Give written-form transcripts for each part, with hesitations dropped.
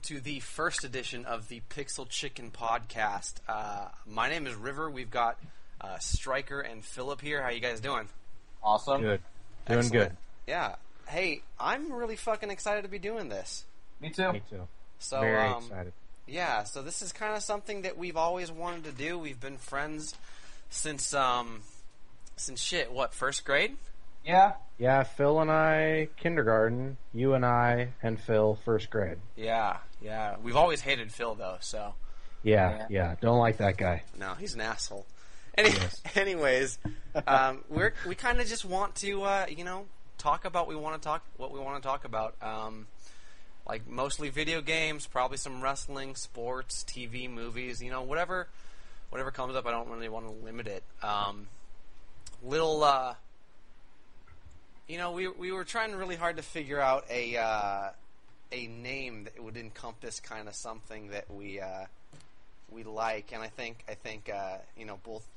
to the first edition of the Pixel Chicken podcast. My name is River. We've got Stryker and Philip here. How you guys doing? Awesome. Good. Doing Excellent. good. Yeah. Hey, I'm really fucking excited to be doing this. Me too. Me too. So, Very excited. Yeah, so this is kind of something that we've always wanted to do. We've been friends since first grade? Yeah. Yeah, Phil and I, kindergarten. You and I and Phil, first grade. Yeah. We've always hated Phil, though, so... Yeah. Don't like that guy. No, he's an asshole. Yes. Anyways, we kind of just want to, talk about what we want to talk about. Like mostly video games, probably some wrestling, sports, TV, movies. Whatever comes up. I don't really want to limit it. We were trying really hard to figure out a name that would encompass kind of something that we like, and I think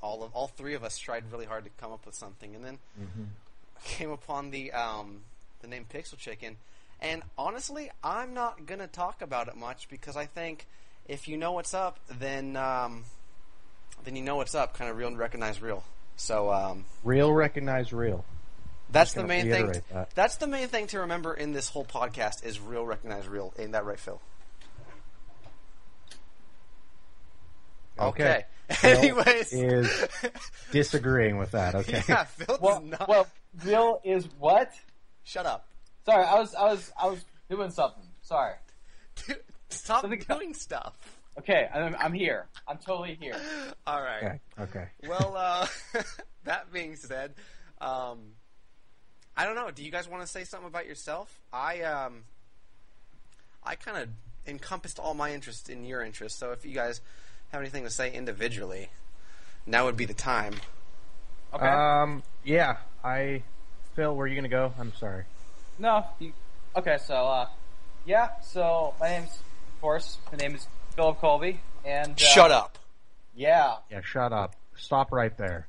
all three of us tried really hard to come up with something, and then came upon the name Pixel Chicken. And honestly, I'm not gonna talk about it much because I think if you know what's up, then you know what's up. Kind of real and recognize real. So Real, recognize real. that's the main thing. That. That's the main thing to remember in this whole podcast is real, recognize real. Ain't that right, Phil? Okay. Anyways, is disagreeing with that. Okay. yeah, Phil does not. Well, real is what? Shut up. Sorry, I was doing something. Sorry. Dude, stop Something- doing stuff. Okay, I'm here. I'm totally here. All right. Okay. Well, that being said, I don't know. Do you guys want to say something about yourself? I kind of encompassed all my interests in your interests. So if you guys have anything to say individually, now would be the time. Okay. Yeah. Phil, where are you gonna go? I'm sorry. No. Okay. So, yeah. So my name is Philip Colby, and Shut up. Yeah. Yeah. Shut up. Stop right there.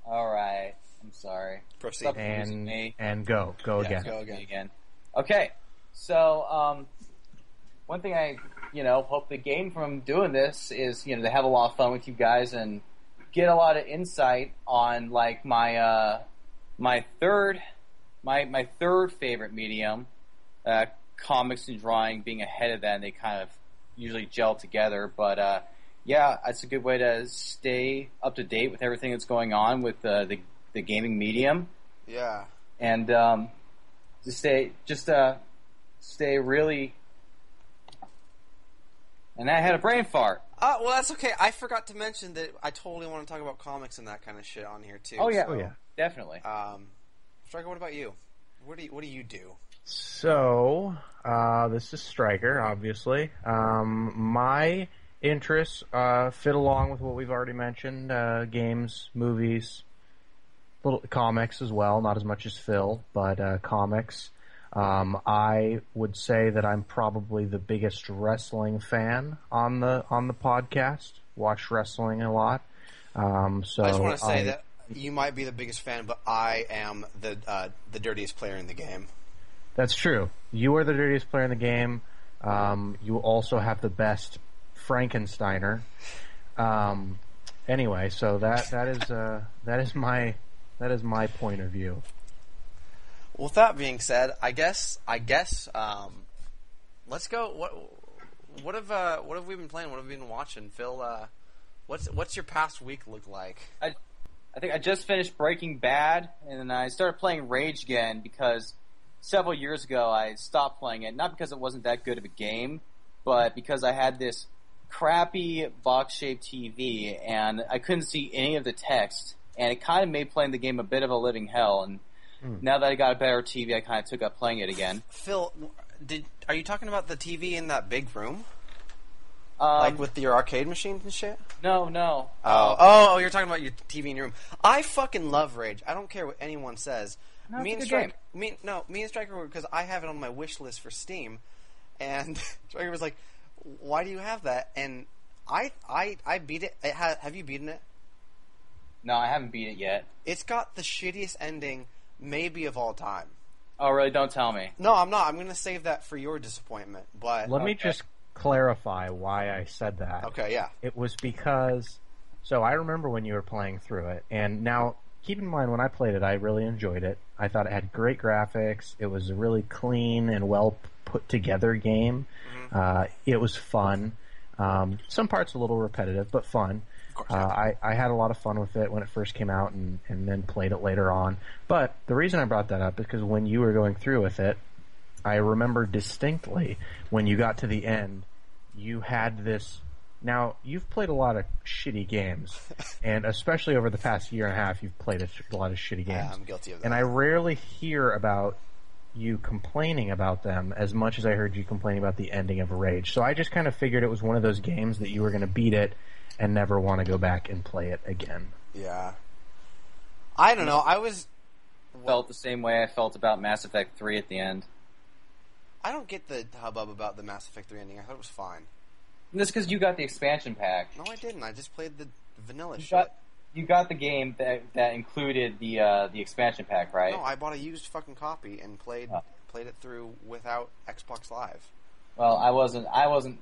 All right. I'm sorry. Proceed. Stop confusing me. And go Yeah, again. go again. Okay. So, one thing I, hope to gain from doing this is, to have a lot of fun with you guys and get a lot of insight on, like, my third favorite medium, comics and drawing being ahead of that, and they kind of usually gel together. But, yeah, it's a good way to stay up to date with everything that's going on with the gaming medium. Yeah. And, to stay really... And I had a brain fart. Well, that's okay. I forgot to mention that I totally want to talk about comics and that kind of shit on here too. Oh yeah, So, definitely. Stryker, what about you? What do you do? So, this is Stryker, obviously. My interests fit along with what we've already mentioned: games, movies, little comics as well. Not as much as Phil, but comics. I would say that I'm probably the biggest wrestling fan on the podcast. Watch wrestling a lot. So I just want to say that you might be the biggest fan, but I am the dirtiest player in the game. That's true. You are the dirtiest player in the game. You also have the best Frankensteiner. Anyway, so that is my point of view. With that being said, I guess, let's go. What have we been playing? What have we been watching, Phil? What's your past week look like? I think I just finished Breaking Bad, and then I started playing Rage again because several years ago I stopped playing it. Not because it wasn't that good of a game, but because I had this crappy box-shaped TV, and I couldn't see any of the text, and it kind of made playing the game a bit of a living hell. And now that I got a better TV, I kind of took up playing it again. Phil, are you talking about the TV in that big room? Like with your arcade machines and shit? No. Oh, you're talking about your TV in your room. I fucking love Rage. I don't care what anyone says. No, me it's and a good Stryker, me and Stryker, because I have it on my wish list for Steam, and Stryker was like, "Why do you have that?" And I beat it. Have you beaten it? No, I haven't beat it yet. It's got the shittiest ending maybe of all time. Oh, really? Don't tell me. No, I'm not. I'm going to save that for your disappointment. But Let me just clarify why I said that. Okay, yeah. It was because, so I remember when you were playing through it, and now keep in mind when I played it, I really enjoyed it. I thought it had great graphics. It was a really clean and well put together game. It was fun. Some parts a little repetitive, but fun. Of course. I had a lot of fun with it when it first came out, and then played it later on. But the reason I brought that up is because when you were going through with it, I remember distinctly when you got to the end, you had this. Now, you've played a lot of shitty games, and especially over the past year and a half, you've played a lot of shitty games. Yeah, I'm guilty of that. And I rarely hear about you complaining about them as much as I heard you complaining about the ending of Rage. So I just kind of figured it was one of those games that you were going to beat it and never want to go back and play it again. Yeah. I don't know. Felt the same way I felt about Mass Effect 3 at the end. I don't get the hubbub about the Mass Effect 3 ending. I thought it was fine. And that's because you got the expansion pack. No, I didn't. I just played the vanilla shit. You got the game that included the expansion pack, right? No, I bought a used fucking copy and played it through without Xbox Live. Well, I wasn't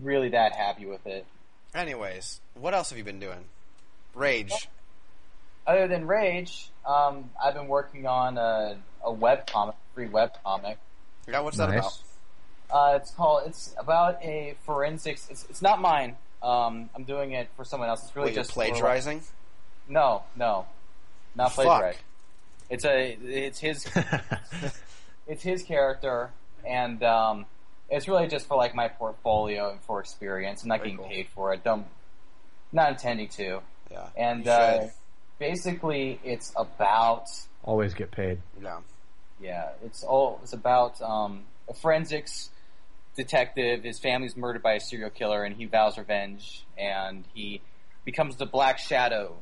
really that happy with it. Anyways, what else have you been doing? Rage. Other than Rage, I've been working on a webcomic, free webcomic. Yeah, what's that about? It's about a forensics. It's not mine. I'm doing it for someone else. It's really just plagiarizing. No, not plagiarizing. It's his it's his character, and it's really just for like my portfolio and for experience. I'm not getting paid for it. Not intending to. Yeah. And basically, it's about always get paid. Yeah. Yeah, it's about a forensics detective. His family's murdered by a serial killer, and he vows revenge, and he becomes the Black Shadow.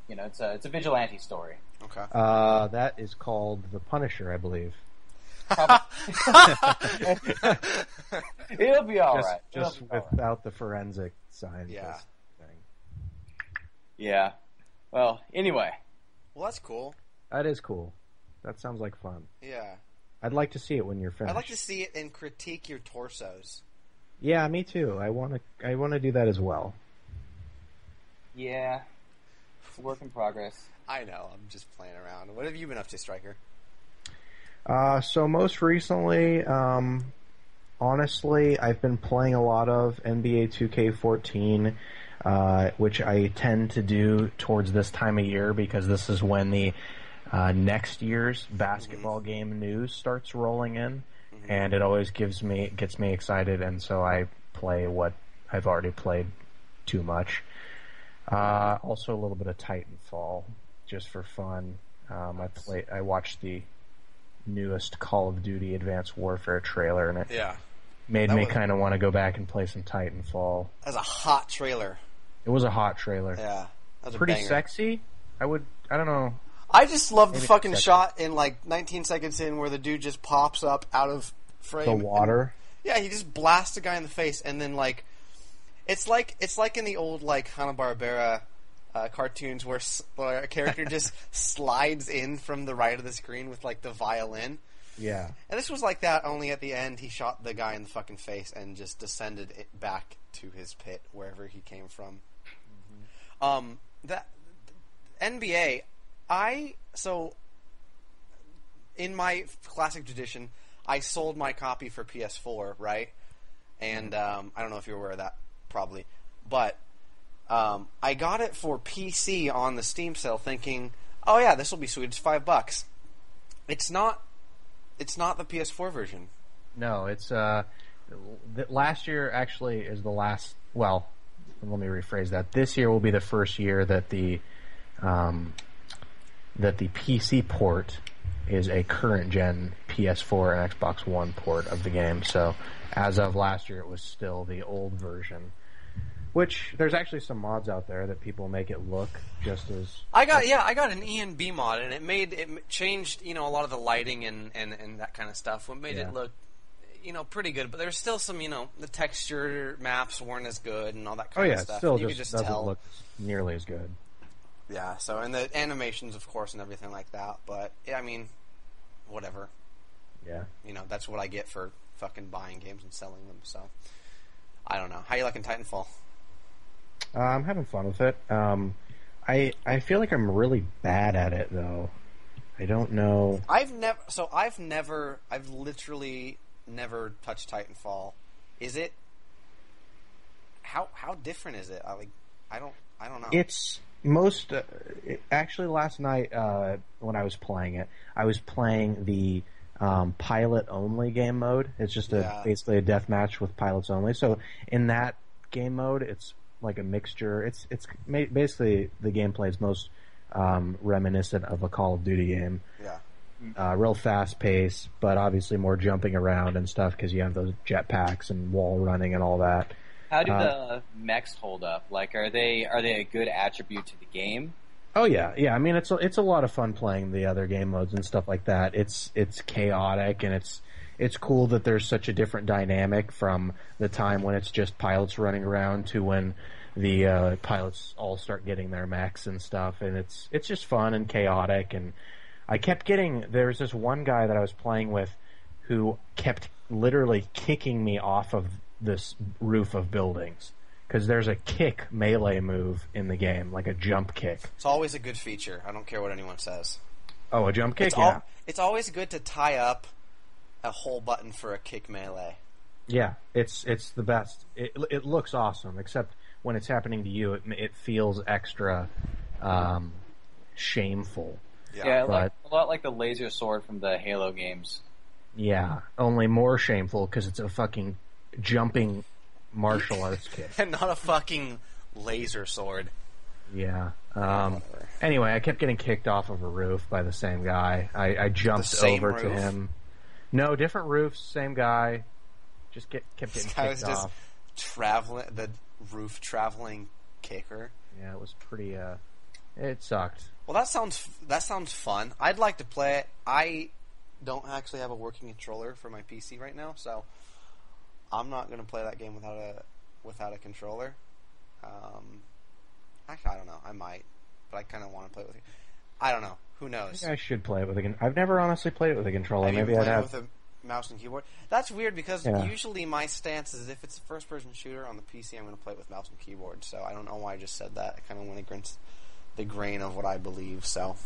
You know, it's a vigilante story. Okay. That is called The Punisher, I believe. It'll be all right. Just without the forensic scientist thing. Yeah. Well, anyway. Well, that's cool. That is cool. That sounds like fun. Yeah. I'd like to see it when you're finished. I'd like to see it and critique your torsos. Yeah, me too. I want to do that as well. Yeah. It's a work in progress. I know. I'm just playing around. What have you been up to, Stryker? So most recently, honestly, I've been playing a lot of NBA 2K14, which I tend to do towards this time of year because this is when the next year's basketball game news starts rolling in, and it always gets me excited, and so I play what I've already played too much. Also a little bit of Titanfall, just for fun. I watched the newest Call of Duty Advanced Warfare trailer, and it made me kind of want to go back and play some Titanfall. That was a hot trailer. It was a hot trailer. Yeah. That was pretty a banger. Sexy. I don't know. I just love the fucking shot in like 19 seconds in where the dude just pops up out of frame. The water. Yeah, he just blasts a guy in the face, and then like it's like in the old like Hanna-Barbera cartoons where a character just slides in from the right of the screen with like the violin. Yeah. And this was like that, only at the end he shot the guy in the fucking face and just descended it back to his pit wherever he came from. That NBA. In my classic tradition, I sold my copy for PS4, right? And I don't know if you're aware of that, probably. But I got it for PC on the Steam sale thinking, oh yeah, this will be sweet, it's $5. It's not the PS4 version. No, it's last year actually is the last, well, let me rephrase that. This year will be the first year that the PC port is a current gen PS4 and Xbox One port of the game. So as of last year, it was still the old version. Which there's actually some mods out there that people make it look just as. I got an ENB mod, and it changed a lot of the lighting and that kind of stuff. What made it look pretty good, but there's still some the texture maps weren't as good and all that kind of stuff. Still you just doesn't look nearly as good. Yeah, so, and the animations, of course, and everything like that, but, I mean, whatever. Yeah. That's what I get for fucking buying games and selling them, so. I don't know. How you liking Titanfall? I'm having fun with it. I feel like I'm really bad at it though. I don't know. I've literally never touched Titanfall. Is it? How different is it? I don't know. It's actually last night when I was playing it, I was playing the pilot only game mode. It's just basically a deathmatch with pilots only. So in that game mode, it's like a mixture. It's basically the gameplay is most reminiscent of a Call of Duty game. Yeah. Real fast pace, but obviously more jumping around and stuff because you have those jetpacks and wall running and all that. How do the mechs hold up? Like, are they a good attribute to the game? Oh yeah. I mean, it's a lot of fun playing the other game modes and stuff like that. It's chaotic and it's cool that there's such a different dynamic from the time when it's just pilots running around to when the pilots all start getting their mechs and stuff. And it's just fun and chaotic. And I kept there's this one guy that I was playing with who kept literally kicking me off of this roof of buildings because there's a kick melee move in the game, like a jump kick. It's always a good feature. I don't care what anyone says. Oh, a jump kick? It's always good to tie up a whole button for a kick melee. Yeah, it's the best. It looks awesome, except when it's happening to you, it feels extra shameful. Yeah, a lot like the laser sword from the Halo games. Yeah, only more shameful because it's a fucking jumping martial arts kick. And not a fucking laser sword. Yeah. Anyway, I kept getting kicked off of a roof by the same guy. I jumped over to him. No, different roofs, same guy. Just kept getting kicked off. This guy was just the roof traveling kicker. Yeah, it was pretty. It sucked. Well, that sounds fun. I'd like to play it. I don't actually have a working controller for my PC right now, so I'm not going to play that game without a controller. Actually, I don't know. I might, but I kind of want to play it with it. I don't know. Who knows? I think I should play it with a. I've never honestly played it with a controller. Maybe I'd have with a mouse and keyboard. That's weird because usually my stance is if it's a first-person shooter on the PC, I'm going to play it with mouse and keyboard. So I don't know why I just said that. I kind of went against the grain of what I believe. So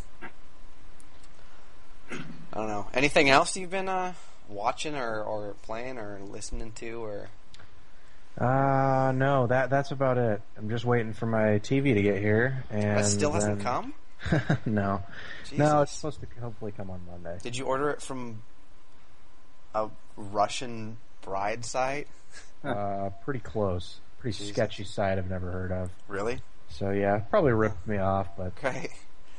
I don't know. Anything else you've been watching or playing or listening to or? No. That's about it. I'm just waiting for my TV to get here, and that still hasn't come. No. Jesus. No, it's supposed to hopefully come on Monday. Did you order it from a Russian bride site? Pretty close. Pretty sketchy site I've never heard of. Really? So yeah, probably ripped me off, but... Okay.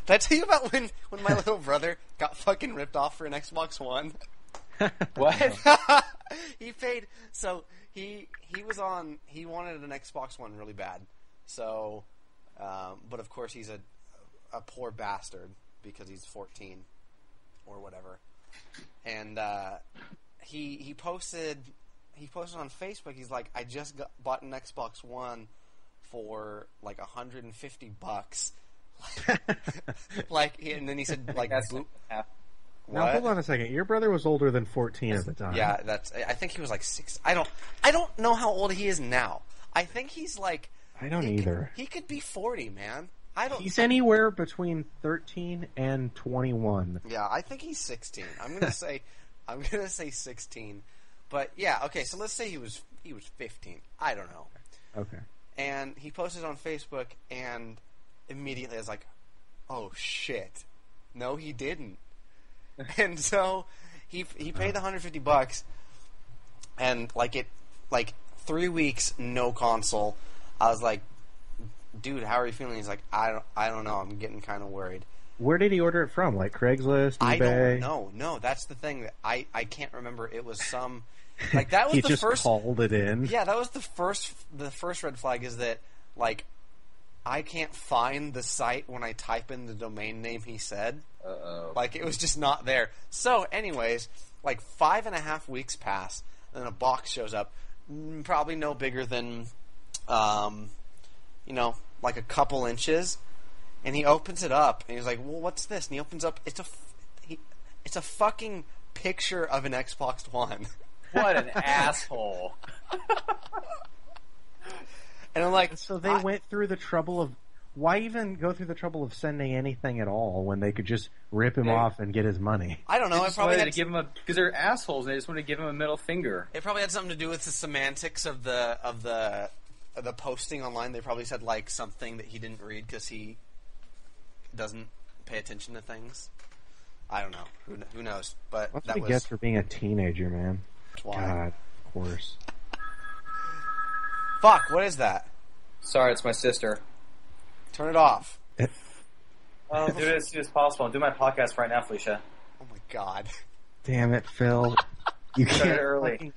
Did I tell you about when my little brother got fucking ripped off for an Xbox One? What? He paid... So, he wanted an Xbox One really bad. So, but of course he's a poor bastard because he's 14 or whatever. And he posted on Facebook, he's like, I just bought an Xbox One for like $150. Like, and then he said, like, now hold on a second. Your brother was older than 14 at the time. Yeah, I think he was like 6. I don't know how old he is now. I think he's like... I don't either. He could be 40, man. He's anywhere between 13 and 21. Yeah, I think he's 16. I'm gonna say 16. But yeah, okay. So let's say he was 15. I don't know. Okay. And he posted on Facebook, and immediately I was like, "Oh shit! No, he didn't." And so he paid the $150, and like 3 weeks no console. I was like, dude, how are you feeling? He's like, I don't know. I'm getting kind of worried. Where did he order it from? Like Craigslist, eBay? I don't know. No, that's the thing. That I can't remember. It was some... Like, that was he the just first... called it in? Yeah, that was the first red flag is that, like, I can't find the site when I type in the domain name he said. Uh-oh. Like, it was just not there. So, anyways, like, 5.5 weeks pass, and then a box shows up, probably no bigger than... like a couple inches, and he opens it up, and he's like, well, what's this? And he opens up, it's a fucking picture of an Xbox One. What an asshole. And I'm like, So they went through the trouble of... Why even go through the trouble of sending anything at all when they could just rip him off and get his money? I don't know. They It just probably wanted had to give him because they're assholes. And they just wanted to give him a middle finger. It probably had something to do with the semantics of the posting online. They probably said like something that he didn't read because he doesn't pay attention to things. I don't know. Who knows? But That's that what he gets for being a teenager, man. why. God, of course. Fuck! What is that? Sorry, it's my sister. Turn it off. I'll do it as soon as possible. I'll do my podcast right now, Felicia. Oh my god. Damn it, Phil. You Started can't early. fucking...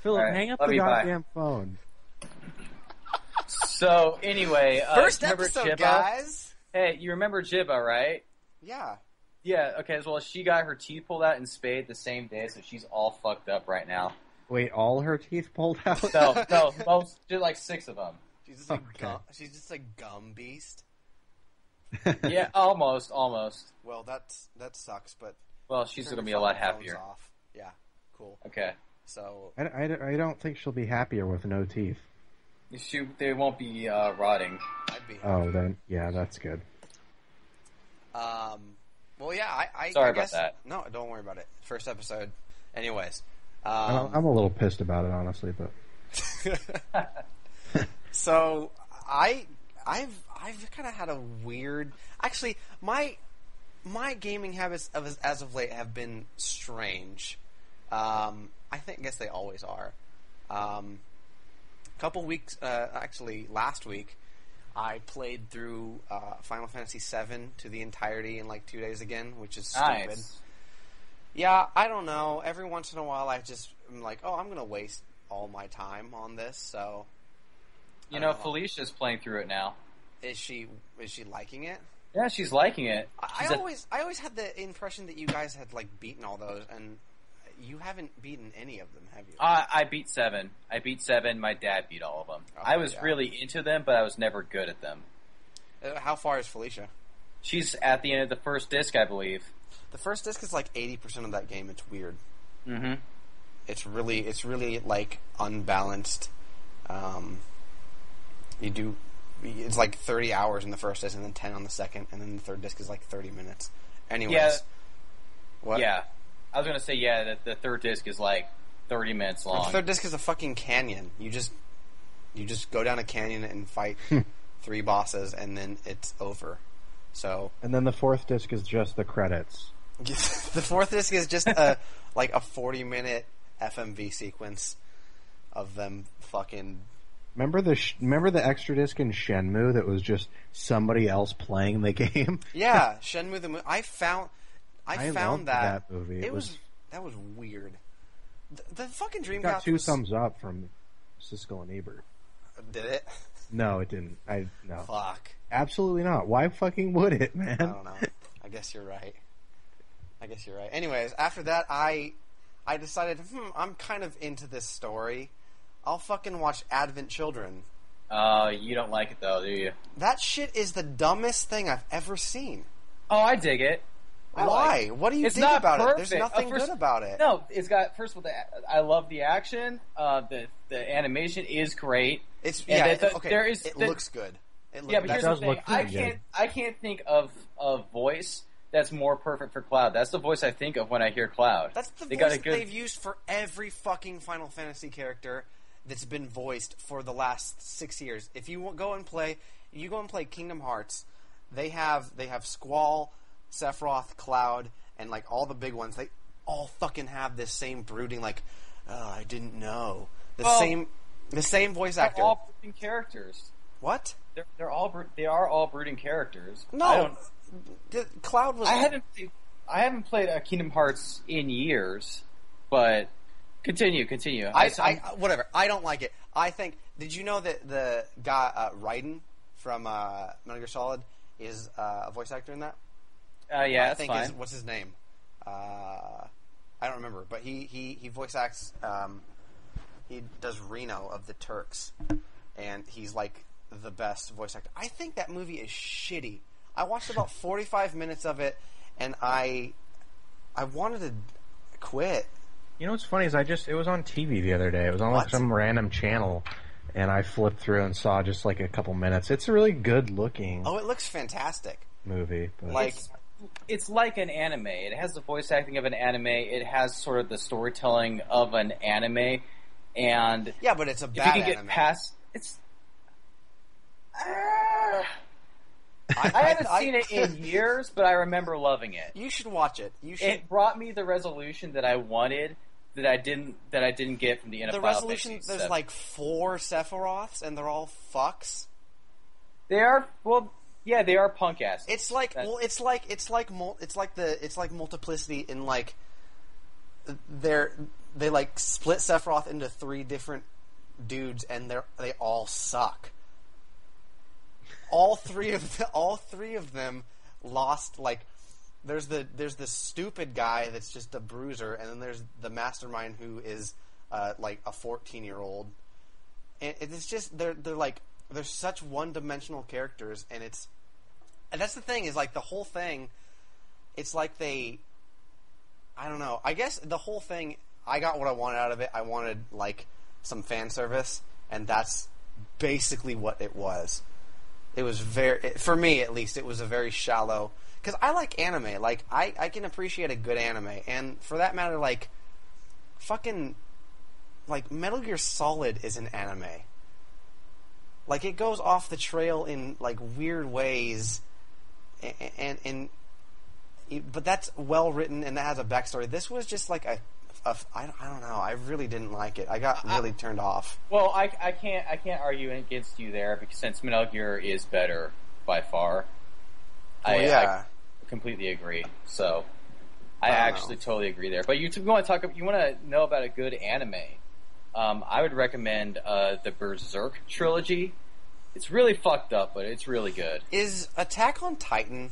Phil, All right, hang up love the you, bye. goddamn phone. So anyway, First remember episode, Jibba? guys. Hey, you remember Jibba, right? Yeah. Yeah. Okay. Well, she got her teeth pulled out and spayed the same day, so she's all fucked up right now. Wait, all her teeth pulled out? No, most, just like 6 of them. She's just like Okay. she's just a gum beast. Yeah, almost. Well, that sucks, but Well, she's turn gonna be your a lot phones happier. Off. Yeah. Cool. Okay. So I don't think she'll be happier with no teeth. They won't be rotting. I'd be. Oh, then, yeah, that's good. Well, yeah. I Sorry I about guess, that. No, don't worry about it. First episode. Anyways. I'm a little pissed about it, honestly, but... So I've kind of had a weird. Actually, my gaming habits as of late have been strange. I guess they always are. Couple weeks, actually, last week, I played through Final Fantasy VII to the entirety in like 2 days again, which is stupid. Nice. Yeah, I don't know. Every once in a while, I'm like, oh, I'm gonna waste all my time on this. So, You know, Felicia's playing through it now. is she liking it? Yeah, she's liking it. I always had the impression that you guys had like beaten all those, and you haven't beaten any of them, have you? I beat 7. I beat 7. My dad beat all of them. Oh, I was yeah. really into them, but I was never good at them. How far is Felicia? She's at the end of the first disc, I believe. The first disc is like 80% of that game. It's weird. Mm-hmm. It's really like unbalanced. It's like 30 hours in the first disc, and then 10 on the second, and then the third disc is like 30 minutes. Anyways, Yeah. what? Yeah. I was going to say, that the third disc is like 30 minutes long. The third disc is a fucking canyon. You just go down a canyon and fight 3 bosses, and then it's over. So And then the fourth disc is just the credits. the fourth disc is just a 40-minute FMV sequence of them fucking. Remember the extra disc in Shenmue that was just somebody else playing the game? Yeah, Shenmue the movie. I found loved that movie. That was weird. The fucking Dreamcast Got 2 was, thumbs up from Siskel and Ebert. Did it? No, it didn't. No. Fuck. Absolutely not. Why fucking would it, man? I don't know. I guess you're right. Anyways, after that, I decided, I'm kind of into this story. I'll fucking watch Advent Children. You don't like it, though, do you? That shit is the dumbest thing I've ever seen. Oh, I dig it. I Why? like it. What do you It's think not about perfect. it? There's nothing First- good about it. No, it's got, first of all, I love the action. The animation is great. It's And okay. there is it the- looks good. It Yeah, but here's the does thing. look I pretty can't. good. I can't think of a voice that's more perfect for Cloud. That's the voice I think of when I hear Cloud. That's the They voice got a that good. they've used for every fucking Final Fantasy character that's been voiced for the last 6 years. If you go and play Kingdom Hearts, they have Squall, Sephiroth, Cloud, and like all the big ones. They all fucking have this same brooding, like, oh, I didn't know. The same voice actor. They're all brooding characters. What? They are all brooding characters. No, Cloud was. I haven't played Kingdom Hearts in years, but continue. Whatever. I don't like it. I think. Did you know that the guy Raiden from Metal Gear Solid is a voice actor in that? Yeah, I that's think fine. what's his name? I don't remember, but he voice acts. He does Reno of the Turks, and he's like the best voice actor. I think that movie is shitty. I watched about 45 minutes of it, and I wanted to quit. You know what's funny is it was on TV the other day. It was on like What? some random channel. and I flipped through and saw just like a couple minutes. It's a really good looking Oh, it looks fantastic. movie. But Like, It's like an anime. It has the voice acting of an anime. It has sort of the storytelling of an anime. And yeah, but it's a if bad you can get anime. past... It's... I haven't seen it in years, but I remember loving it. You should watch it. You should. It brought me the resolution that I wanted that I didn't get from the end of The Final resolution, Fantasy there's VII. like 4 Sephiroths, and they're all fucks. They are they are punk ass. It's like it's like multiplicity in like they like split Sephiroth into 3 different dudes, and they all suck. All three of them lost. Like there's the stupid guy that's just a bruiser, and then there's the mastermind who is like a 14-year-old, and it's just they're such one-dimensional characters, and that's the thing is like the whole thing. It's like I don't know. I guess the whole thing. I got what I wanted out of it. I wanted like some fan service, and that's basically what it was. It was for me at least, it was a very shallow, because I like anime. Like, I can appreciate a good anime. And for that matter, like, fucking, like, Metal Gear Solid is an anime. Like, it goes off the trail in, like, weird ways. But that's well written, and that has a backstory. This was just like I don't know. I really didn't like it. I got really turned off. Well, I can't argue against you there, because since Metal Gear is better by far, Well, yeah. I completely agree. So I actually totally agree there. But you want to know about a good anime? I would recommend the Berserk trilogy. It's really fucked up, but it's really good. Is Attack on Titan?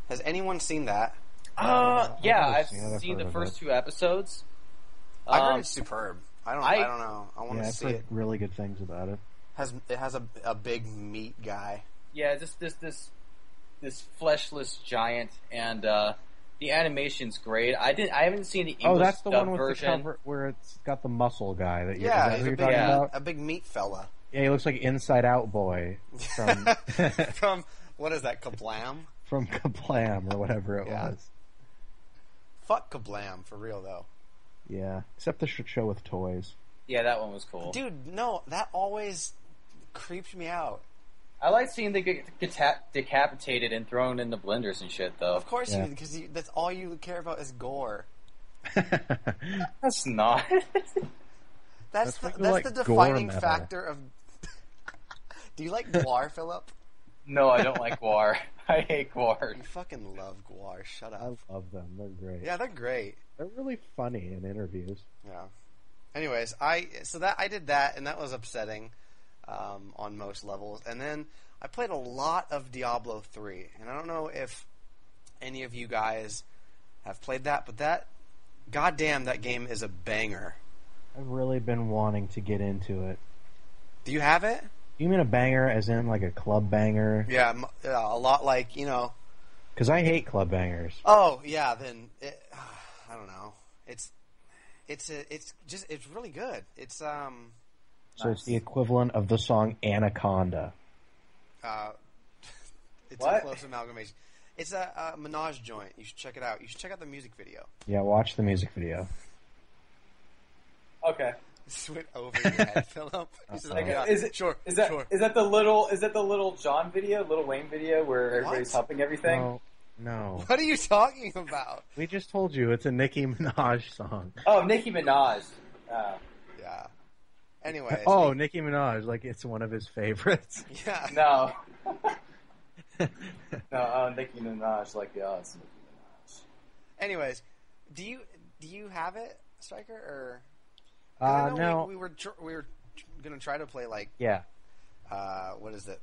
Has anyone seen that? Yeah, I've I've seen heard the of first it. 2 episodes. I heard it's superb. I don't know. I want yeah, to I've see heard it. really good things about it. It has a big meat guy. Yeah, this fleshless giant, and the animation's great. I haven't seen the English That's the one with version. the cover where it's got the muscle guy. Is Yeah, that he's who a you're talking about? big meat fella. Yeah, he looks like Inside Out Boy from From what is that? Kablam? from Kablam or whatever it Yeah. was. Fuck Kablam for real though. Yeah, except the show with toys. Yeah, that one was cool. Dude, no, that always creeped me out. I like seeing they get decapitated and thrown in the blenders and shit, though. Of course, Yeah. because that's all you care about is gore. That's not. That's why the, you that's like the gore defining metal. factor of. Do you like Gwar, Philip? No, I don't like Gwar. I hate Gwar. You fucking love Gwar. Shut I up. love them. They're great. Yeah, they're great. They're really funny in interviews. Yeah. Anyways, I did that, and that was upsetting on most levels. And then I played a lot of Diablo 3, and I don't know if any of you guys have played that, but goddamn, that game is a banger. I've really been wanting to get into it. Do you have it? You mean a banger as in like a club banger? Yeah, a lot like, you know. Because I hate club bangers. Oh yeah, then I don't know. It's really good. It's So it's the equivalent of the song Anaconda. it's What? a close amalgamation. It's a Minaj joint. You should check it out. You should check out the music video. Yeah, watch the music video. Okay. This went over your head, Philip. He's just like, Okay. yeah, Is it sure? Is that sure. is that the little John video, Little Wayne video, where everybody's helping everything? No. What are you talking about? We just told you it's a Nicki Minaj song. Oh, Nicki Minaj. Yeah. Anyways. Oh, Nicki Minaj, like it's one of his favorites. Yeah. No. No, Nicki Minaj, like the odds. Nicki Minaj. Anyways, do you have it, Striker, or? 'Cause I know No. we were gonna try to play like Yeah. what is it,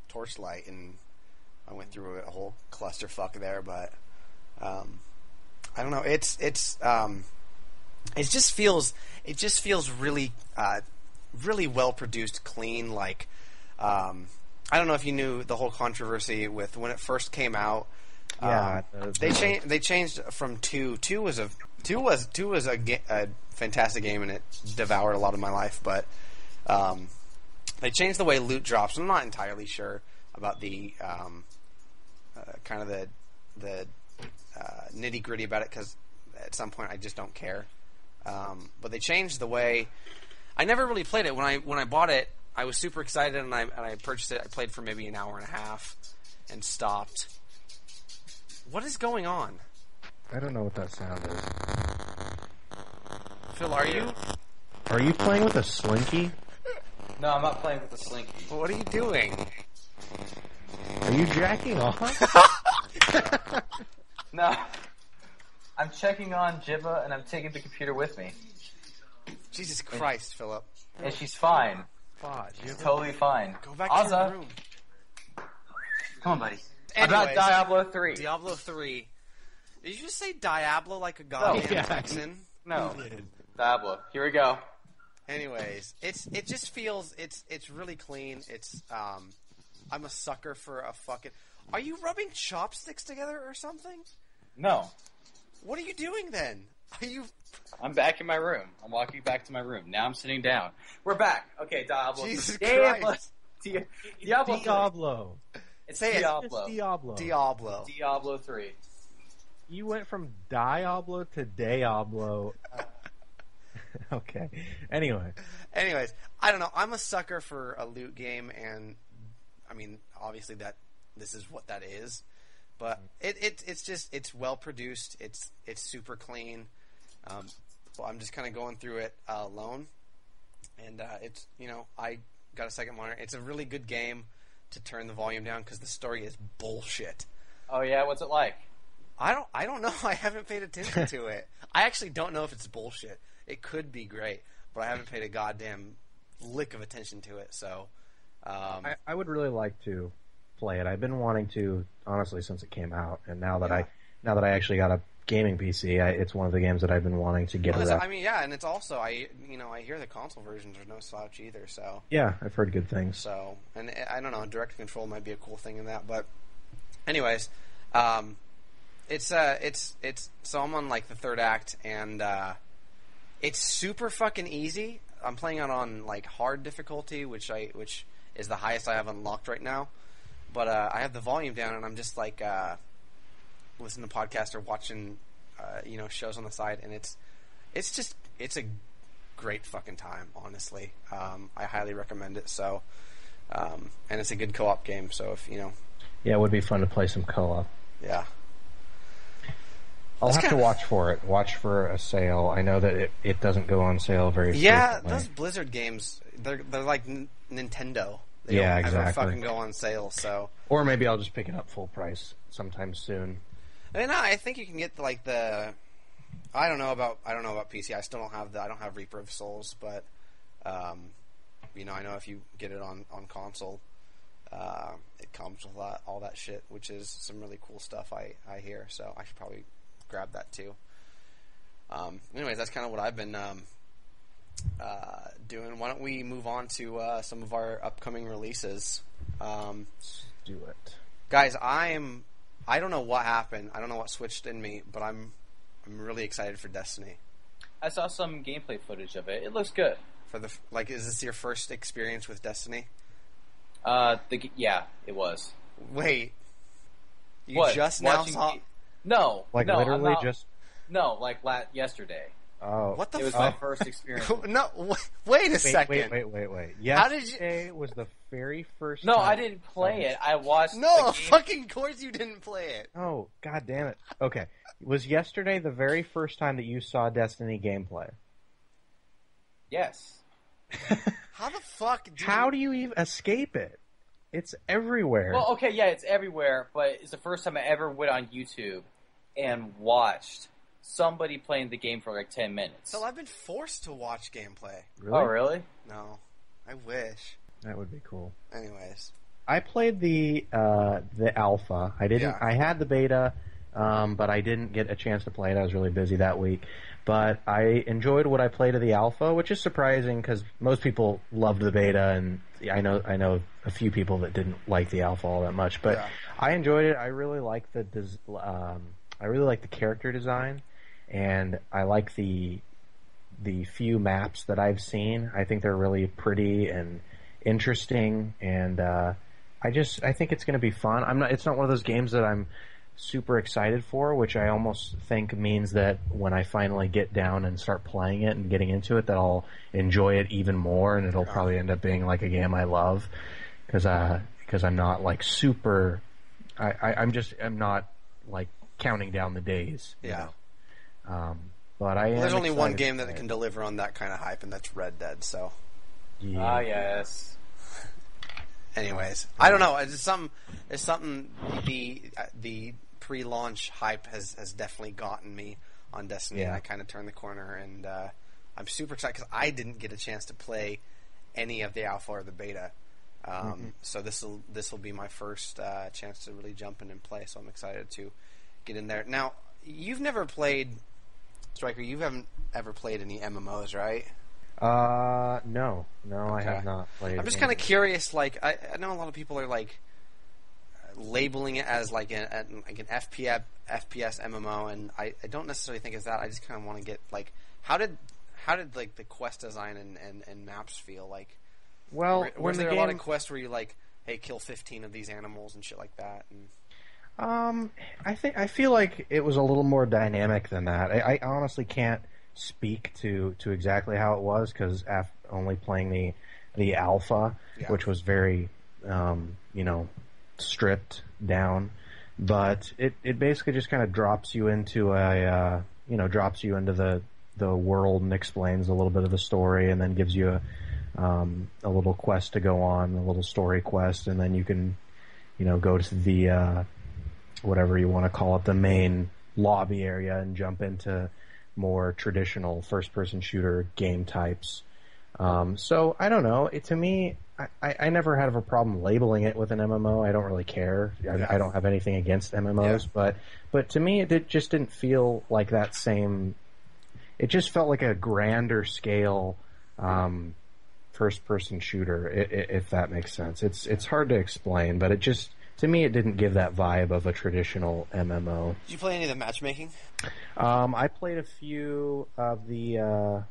Torchlight, and I went through a whole clusterfuck there, but I don't know. It just feels really really well produced, clean. Like I don't know if you knew the whole controversy with when it first came out. Yeah. They changed from 2. 2 was a fantastic game, and it devoured a lot of my life. But They changed the way loot drops. I'm not entirely sure about the kind of the nitty gritty about it because at some point I just don't care. But they changed the way. I never really played it when I bought it. I was super excited and I purchased it. I played for maybe an hour and a half and stopped. What is going on? I don't know what that sound is. Phil, are you? Are you playing with a slinky? No, I'm not playing with the slinky. What are you doing? Are you jacking off? No. I'm checking on Jibba and I'm taking the computer with me. Jesus Christ, Philip. And she's fine. She's totally fine. Go back Ozza, to your room. come on, buddy. Anyways, About Diablo 3. Diablo 3. Did you just say Diablo like a goddamn Texan? No. Diablo. Here we go. Anyways, it just feels it's really clean. It's I'm a sucker for a fucking. Are you rubbing chopsticks together or something? No. What are you doing then? Are you? I'm back in my room. I'm walking back to my room. Now I'm sitting down. We're back. Okay, Diablo. Jesus Diablo. Christ. Diablo. Diablo. It's Say it. Diablo. It's Diablo. Diablo. Diablo 3. You went from Diablo to Diablo. Okay. Anyways, I don't know. I'm a sucker for a loot game, and I mean, obviously this is what that is. But it's well produced. It's super clean. Well, I'm just kind of going through it alone, and it's I got a second monitor. It's a really good game to turn the volume down because the story is bullshit. Oh yeah, what's it like? I don't know. I haven't paid attention to it. I actually don't know if it's bullshit. It could be great, but I haven't paid a goddamn lick of attention to it. So I would really like to play it. I've been wanting to, honestly, since it came out, and now that I actually got a gaming PC, it's one of the games that I've been wanting to get around. I mean, yeah, and it's also I hear the console versions are no slouch either. So yeah, I've heard good things. So, and I don't know, direct control might be a cool thing in that, but anyways, it's so I'm on like the third act, and it's super fucking easy. I'm playing it on like hard difficulty, which is the highest I have unlocked right now. But I have the volume down, and I'm just like listening to podcasts or watching shows on the side, and it's a great fucking time, honestly. I highly recommend it. So, and it's a good co-op game. So if yeah, it would be fun to play some co-op. Yeah. I'll have to watch for it. Watch for a sale. I know that it doesn't go on sale very frequently. Yeah, those Blizzard games, they're like Nintendo. They don't ever fucking go on sale. So, or maybe I'll just pick it up full price sometime soon. I mean, I think you can get like the. I don't know about PC. I still don't have I don't have Reaper of Souls, but I know if you get it on console, it comes with all that shit, which is some really cool stuff. I hear, so I should probably grab that too. Anyways, that's kind of what I've been doing. Why don't we move on to some of our upcoming releases? Let's do it, guys. I don't know what happened. I don't know what switched in me, but I'm really excited for Destiny. I saw some gameplay footage of it. It looks good. Is this your first experience with Destiny? Yeah, it was. Wait, you what? just now saw? No, literally just. No, like yesterday. Oh, what the? It was my first experience. No, wait a second. Wait. Yesterday was the very first. No, time I didn't play it. I watched. No, fucking course you didn't play it. Oh, god damn it. Okay, was yesterday the very first time that you saw Destiny gameplay? Yes. How the fuck? How do you even escape it? It's everywhere. Well, okay, yeah, it's everywhere, but it's the first time I ever went on YouTube and watched somebody playing the game for like 10 minutes. So I've been forced to watch gameplay. Really? Oh, really? No, I wish. That would be cool. Anyways, I played the alpha. I didn't. Yeah. I had the beta, but I didn't get a chance to play it. I was really busy that week. But I enjoyed what I played of the alpha, which is surprising because most people loved the beta, and I know a few people that didn't like the alpha all that much. But yeah. I enjoyed it. I really like the character design, and I like the the few maps that I've seen. I think they're really pretty and interesting, and I think it's going to be fun. It's not one of those games that I'm super excited for, which I almost think means that when I finally get down and start playing it and getting into it, that I'll enjoy it even more, and it'll probably end up being like a game I love, because I'm not like super. I'm not like counting down the days. Yeah. But I am. There's only one excited game for that it. can deliver on that kind of hype, and that's Red Dead. So, Yeah. Ah, yes. anyways, I don't know. It's something. The pre-launch hype has definitely gotten me on Destiny. Yeah. And I kind of turned the corner, and I'm super excited because I didn't get a chance to play any of the alpha or the beta. So this will be my first chance to really jump in and play. So I'm excited to get in there. Now, you've never played Striker. You haven't ever played any MMOs, right? No, I Okay. have not played. I'm just kind of curious. Like, I know a lot of people are like labeling it as like an FPS MMO, and I don't necessarily think it's that. I just kind of want to get like how did like the quest design and maps feel like? Well, Was there a lot of quests where you like, hey, kill 15 of these animals and shit like that? And I feel like it was a little more dynamic than that. I honestly can't speak to exactly how it was, because only playing the alpha, Yeah. which was very stripped down, but it basically just kind of drops you into the world and explains a little bit of the story, and then gives you a little quest to go on, a little story quest, and then you can go to the whatever you want to call it, the main lobby area, and jump into more traditional first-person shooter game types. So I don't know. To me, I never had a problem labeling it with an MMO. I don't really care. I don't have anything against MMOs, but to me, it just didn't feel like that same. It just felt like a grander scale first-person shooter, if that makes sense. It's hard to explain, but to me, it didn't give that vibe of a traditional MMO. did you play any of the matchmaking? I played a few of the,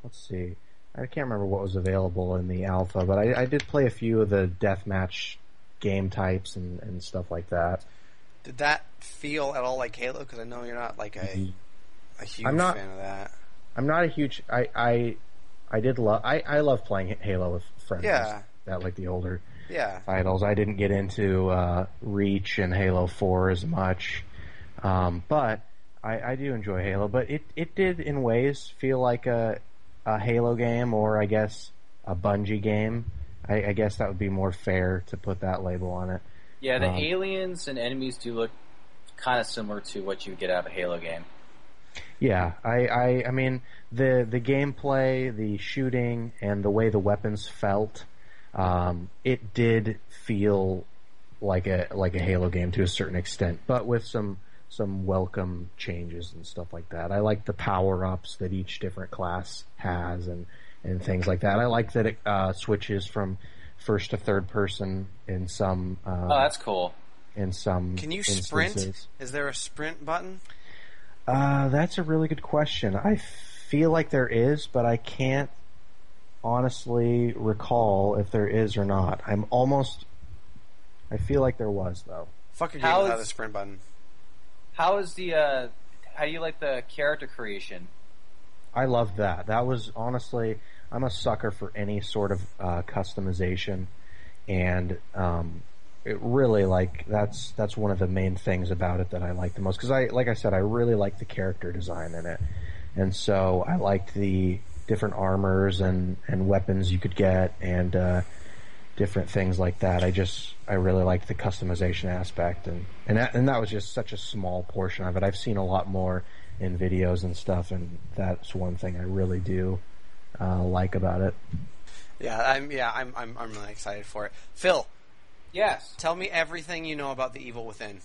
let's see, I can't remember what was available in the alpha, but I did play a few of the deathmatch game types and stuff like that. Did that feel at all like Halo? Because I know you're not like a huge I'm not- fan of that. I'm not a huge, I love playing Halo with friends. Yeah. That like the older Yeah. titles. I didn't get into Reach and Halo 4 as much, but I do enjoy Halo. But it did in ways feel like a Halo game, or I guess a Bungie game. I guess that would be more fair to put that label on it. Yeah, the aliens and enemies do look kind of similar to what you would get out of a Halo game. Yeah, I mean the gameplay, the shooting, and the way the weapons felt, it did feel like a Halo game to a certain extent, but with some welcome changes and stuff like that. I like the power-ups that each different class has and things like that. I like that it switches from first to third person in some. Oh, that's cool. In some. Can you instances. sprint? Is there a sprint button? That's a really good question. I feel like there is, but I can't honestly recall if there is or not. I feel like there was, though. Fuck a game How without a is- sprint button. How is the how do you like the character creation? I loved that. That was honestly, I'm a sucker for any sort of customization, and it really that's one of the main things about it that I like the most, because like I said, I really like the character design in it, and so I liked the different armors and weapons you could get and different things like that. I really liked the customization aspect, and that was just such a small portion of it. I've seen a lot more in videos and stuff, and that's one thing I really do like about it. I'm really excited for it. Phil, Yes. tell me everything you know about The Evil Within.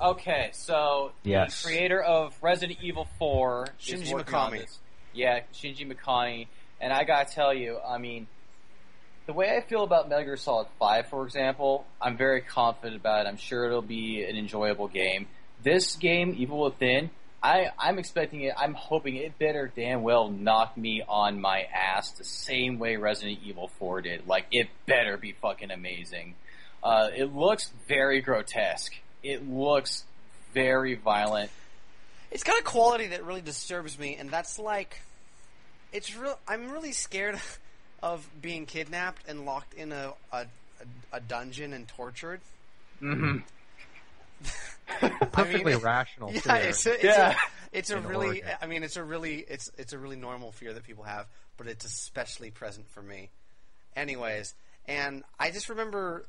Okay, so Yes. the creator of Resident Evil 4 is Shinji working on Mikami. this. Yeah, Shinji Mikami. And I gotta tell you, I mean, the way I feel about Metal Gear Solid 5, for example, I'm very confident about it. I'm sure it'll be an enjoyable game. This game, Evil Within, I'm expecting it. I'm hoping it better damn well knock me on my ass the same way Resident Evil 4 did. Like, it better be fucking amazing. It looks very grotesque. It looks very violent. It's got a quality that really disturbs me, and that's like, I'm really scared of being kidnapped and locked in a dungeon and tortured. Mm-hmm. Perfectly rational. Yeah, fear. it's a In really. Oregon. I mean, it's a really normal fear that people have, but it's especially present for me. Anyways, and I just remember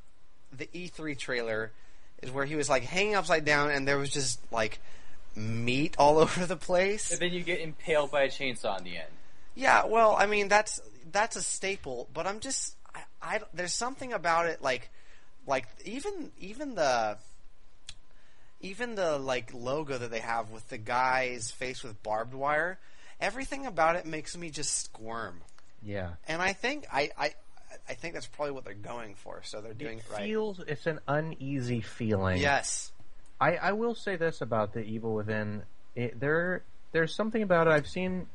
the E3 trailer is where he was like hanging upside down, and there was just like meat all over the place. And then you get impaled by a chainsaw in the end. Yeah, well, I mean that's a staple, but I'm just I there's something about it like even the like logo that they have with the guy's face with barbed wire, everything about it makes me just squirm. Yeah. And I think I think that's probably what they're going for, so they're doing it right. It's an uneasy feeling. Yes. I will say this about the Evil Within. There's something about it. I've seen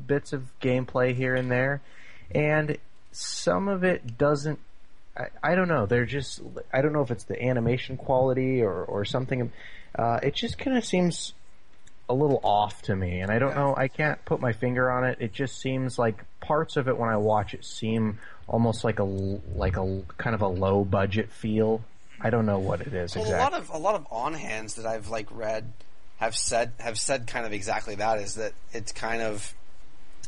bits of gameplay here and there, and some of it doesn't. I don't know. I don't know if it's the animation quality or something. It just kind of seems a little off to me, and I don't know. I can't put my finger on it. It just seems like parts of it when I watch it seem almost like a kind of a low budget feel. I don't know what it is exactly. A lot of on hands that I've like read have said kind of exactly that, is that it's kind of,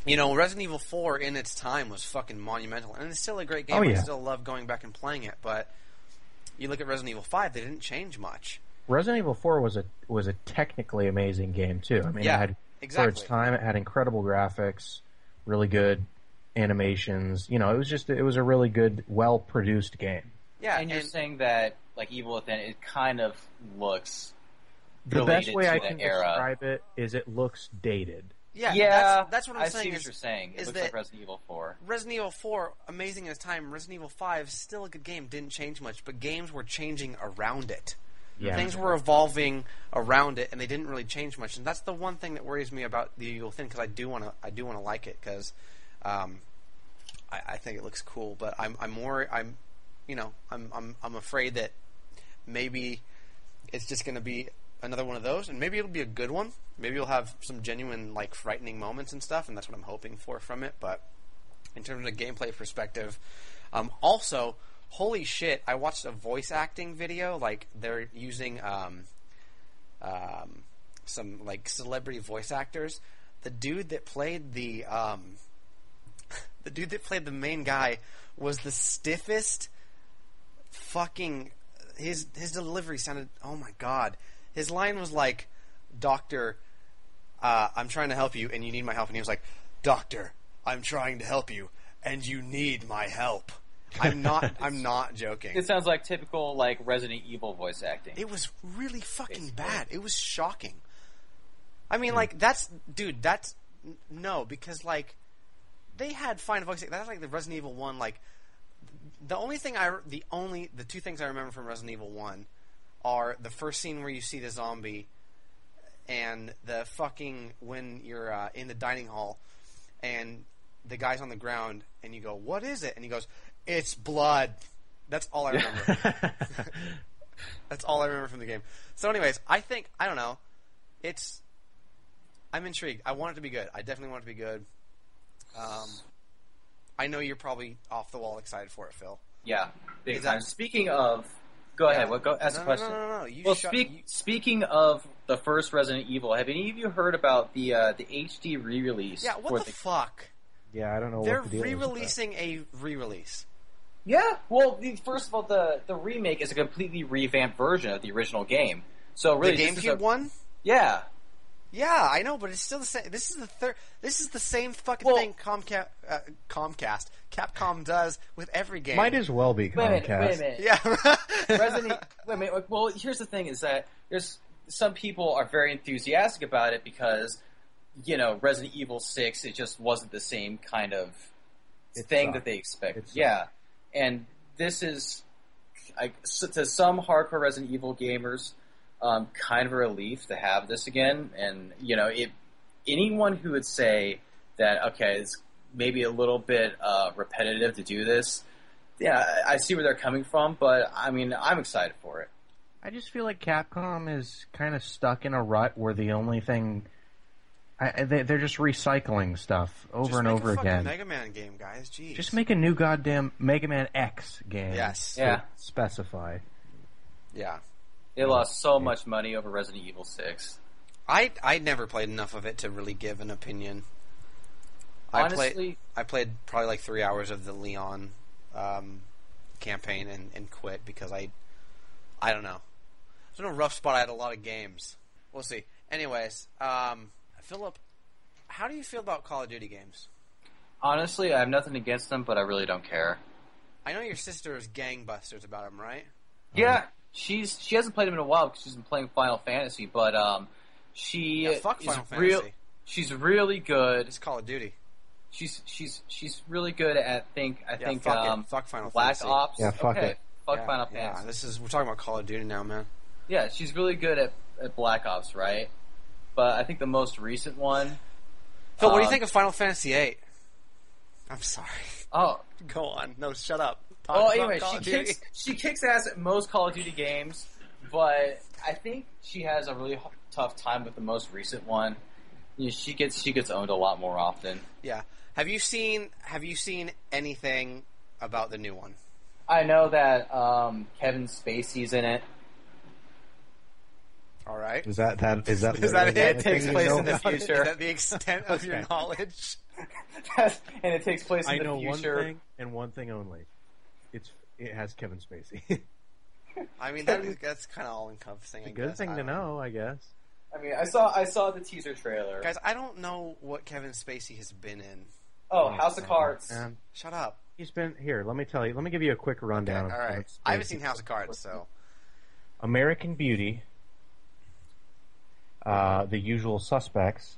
you know, Resident Evil 4 in its time was fucking monumental, and it's still a great game. Oh, yeah. I still love going back and playing it, but you look at Resident Evil 5, they didn't change much. Resident Evil 4 was a technically amazing game too. I mean, Yeah, it had exactly. for its time, it had incredible graphics, really good animations. You know, it was a really good, well produced game. Yeah, And you're saying that, like, Evil Within, it kind of looks The best related way to I the can era. describe it is it looks dated. yeah, that's what I'm I saying. see what is, you're saying. It is looks that like Resident Evil 4. Resident Evil 4, amazing in its time. Resident Evil 5, still a good game, didn't change much, but games were changing around it. Yeah. Things were evolving around it, and they didn't really change much. And that's the one thing that worries me about the Evil Within, because I do want to like it, because I think it looks cool. But I'm afraid that maybe it's just going to be another one of those, and maybe it'll be a good one. Maybe you'll have some genuine, like, frightening moments and stuff, and that's what I'm hoping for from it. But in terms of a gameplay perspective, also, holy shit, I watched a voice acting video. Like, they're using some, like, celebrity voice actors. The dude that played the main guy was the stiffest fucking... His delivery sounded... Oh, my God. His line was like, "Doctor, I'm trying to help you, and you need my help." And he was like, "Doctor, I'm trying to help you, and you need my help." I'm not joking. It sounds like typical, like, Resident Evil voice acting. It was really fucking bad. It was shocking. I mean, like, that's no, because, like, they had fine voice acting. That's like the Resident Evil 1, like, the two things I remember from Resident Evil 1 are the first scene where you see the zombie, and the fucking, when you're in the dining hall, and the guy's on the ground, and you go, "What is it?" And he goes, "It's blood." That's all I remember. That's all I remember from the game. So anyways, I don't know. I'm intrigued. I want it to be good. I definitely want it to be good. I know you're probably off the wall excited for it, Phil. Yeah, big Is that- time. Speaking of... Go ahead. Go ask a question. No. Speaking of the first Resident Evil, have any of you heard about the HD re-release? Yeah, what the fuck? Yeah, I don't know They're what the deal is with that. re-releasing a re-release. Yeah, well, first of all, the remake is a completely revamped version of the original game. So really, The GameCube one? Yeah. Yeah, I know, but it's still the same. This is the same fucking thing Capcom does with every game. Might as well be Comcast. Wait a minute. Yeah. Wait a minute. Well, here's the thing: is that there's some people are very enthusiastic about it because, you know, Resident Evil 6, it just wasn't the same kind of thing that they expected. Yeah, and this is, to some hardcore Resident Evil gamers, kind of a relief to have this again. And, anyone who would say that, okay, it's maybe a little bit repetitive to do this, yeah, I see where they're coming from, but, I mean, I'm excited for it. I just feel like Capcom is kind of stuck in a rut where the only thing... they're just recycling stuff over and over again. Just make a fucking Mega Man game, guys. Jeez. Just make a new goddamn Mega Man X game. Yes. Yeah. Specify. Yeah. They lost so much money over Resident Evil 6. I never played enough of it to really give an opinion. Honestly, I played probably like 3 hours of the Leon campaign and quit because I don't know. It was in a rough spot. I had a lot of games. We'll see. Anyways, Philip, how do you feel about Call of Duty games? honestly, I have nothing against them, but I really don't care. I know your sister is gangbusters about them, right? Yeah, she hasn't played them in a while because she's been playing Final Fantasy, but Fuck is Final Fantasy. She's really good. It's Call of Duty. She's really good at Fuck Final Black Fantasy. Ops. Yeah, fuck okay. it. Fuck Final Fantasy. Yeah, we're talking about Call of Duty now, man. Yeah, she's really good at Black Ops, right? But I think the most recent one. Phil, what do you think of Final Fantasy VIII? I'm sorry. Oh, Go on. No, shut up. Talk well, about anyway, Call of Duty. she kicks ass at most Call of Duty games, but I think she has a really tough time with the most recent one. She gets owned a lot more often. Yeah. Have you seen anything about the new one? I know that Kevin Spacey's in it. All right. Is that Is that it? It takes place in the Is future. that the extent of your knowledge? And it takes place in I the know future. one thing and one thing only. It has Kevin Spacey. I mean, that's kind of all encompassing. A good thing to know, I guess. I mean, I saw the teaser trailer. Guys, I don't know what Kevin Spacey has been in. Oh, House of Cards. Man. Shut up. He's been here. Let me tell you. Let me give you a quick rundown. All of right. Kevin I haven't Spacey. seen House of Cards, so American Beauty, The Usual Suspects,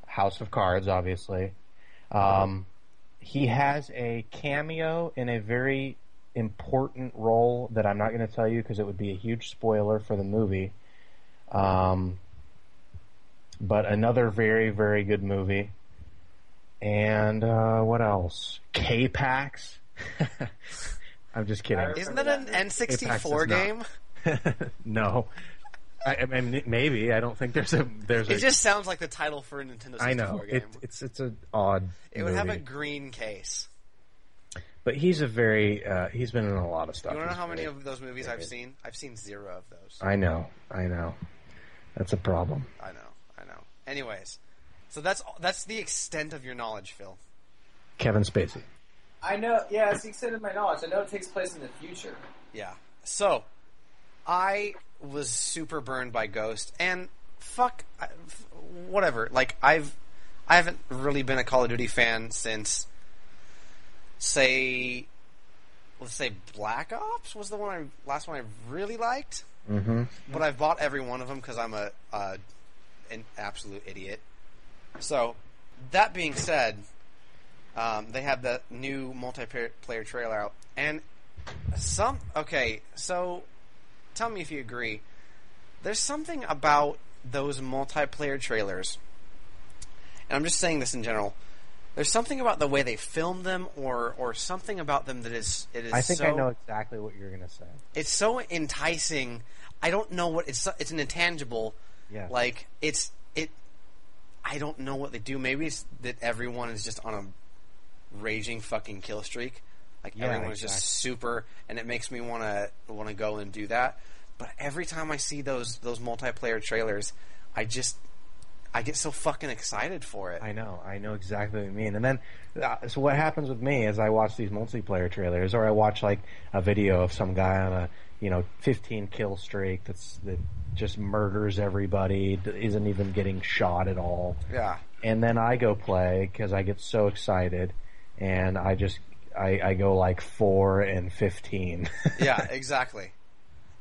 House of Cards, obviously. He has a cameo in a very important role that I'm not going to tell you because it would be a huge spoiler for the movie. But another very, very good movie. And what else? K-Pax. I'm just kidding. isn't that an N64 game? No. I mean, maybe. I don't think there's a. It just sounds like the title for a Nintendo 64 I know. game. It's an odd. It would have a movie. green case. But he's a very. He's been in a lot of stuff. You want to know He's how many very- of those movies I've seen? I've seen 0 of those. I know. That's a problem. I know. Anyways, so that's the extent of your knowledge, Phil. Kevin Spacey. I know. Yeah, it's the extent of my knowledge. I know it takes place in the future. Yeah. So, I was super burned by Ghost, and whatever. Like I haven't really been a Call of Duty fan since, let's say Black Ops was the last one I really liked. Mm-hmm. But I've bought every one of them because I'm an absolute idiot. So, that being said, they have the new multiplayer trailer out, and so tell me if you agree. There's something about those multiplayer trailers, and I'm just saying this in general. There's something about the way they film them, or something about them that is. I think I know exactly what you're going to say. It's so enticing. I don't know what it's an intangible. Yeah. Like I don't know what they do. Maybe it's that everyone is just on a raging fucking kill streak. Like everyone is just super, and it makes me want to go and do that. But every time I see those multiplayer trailers, I get so fucking excited for it. I know exactly what you mean. And then, so what happens with me is I watch these multiplayer trailers, or I watch like a video of some guy on a 15 kill streak that just murders everybody, isn't even getting shot at all. Yeah. And then I go play because I get so excited, and I go like 4 and 15. Yeah, exactly.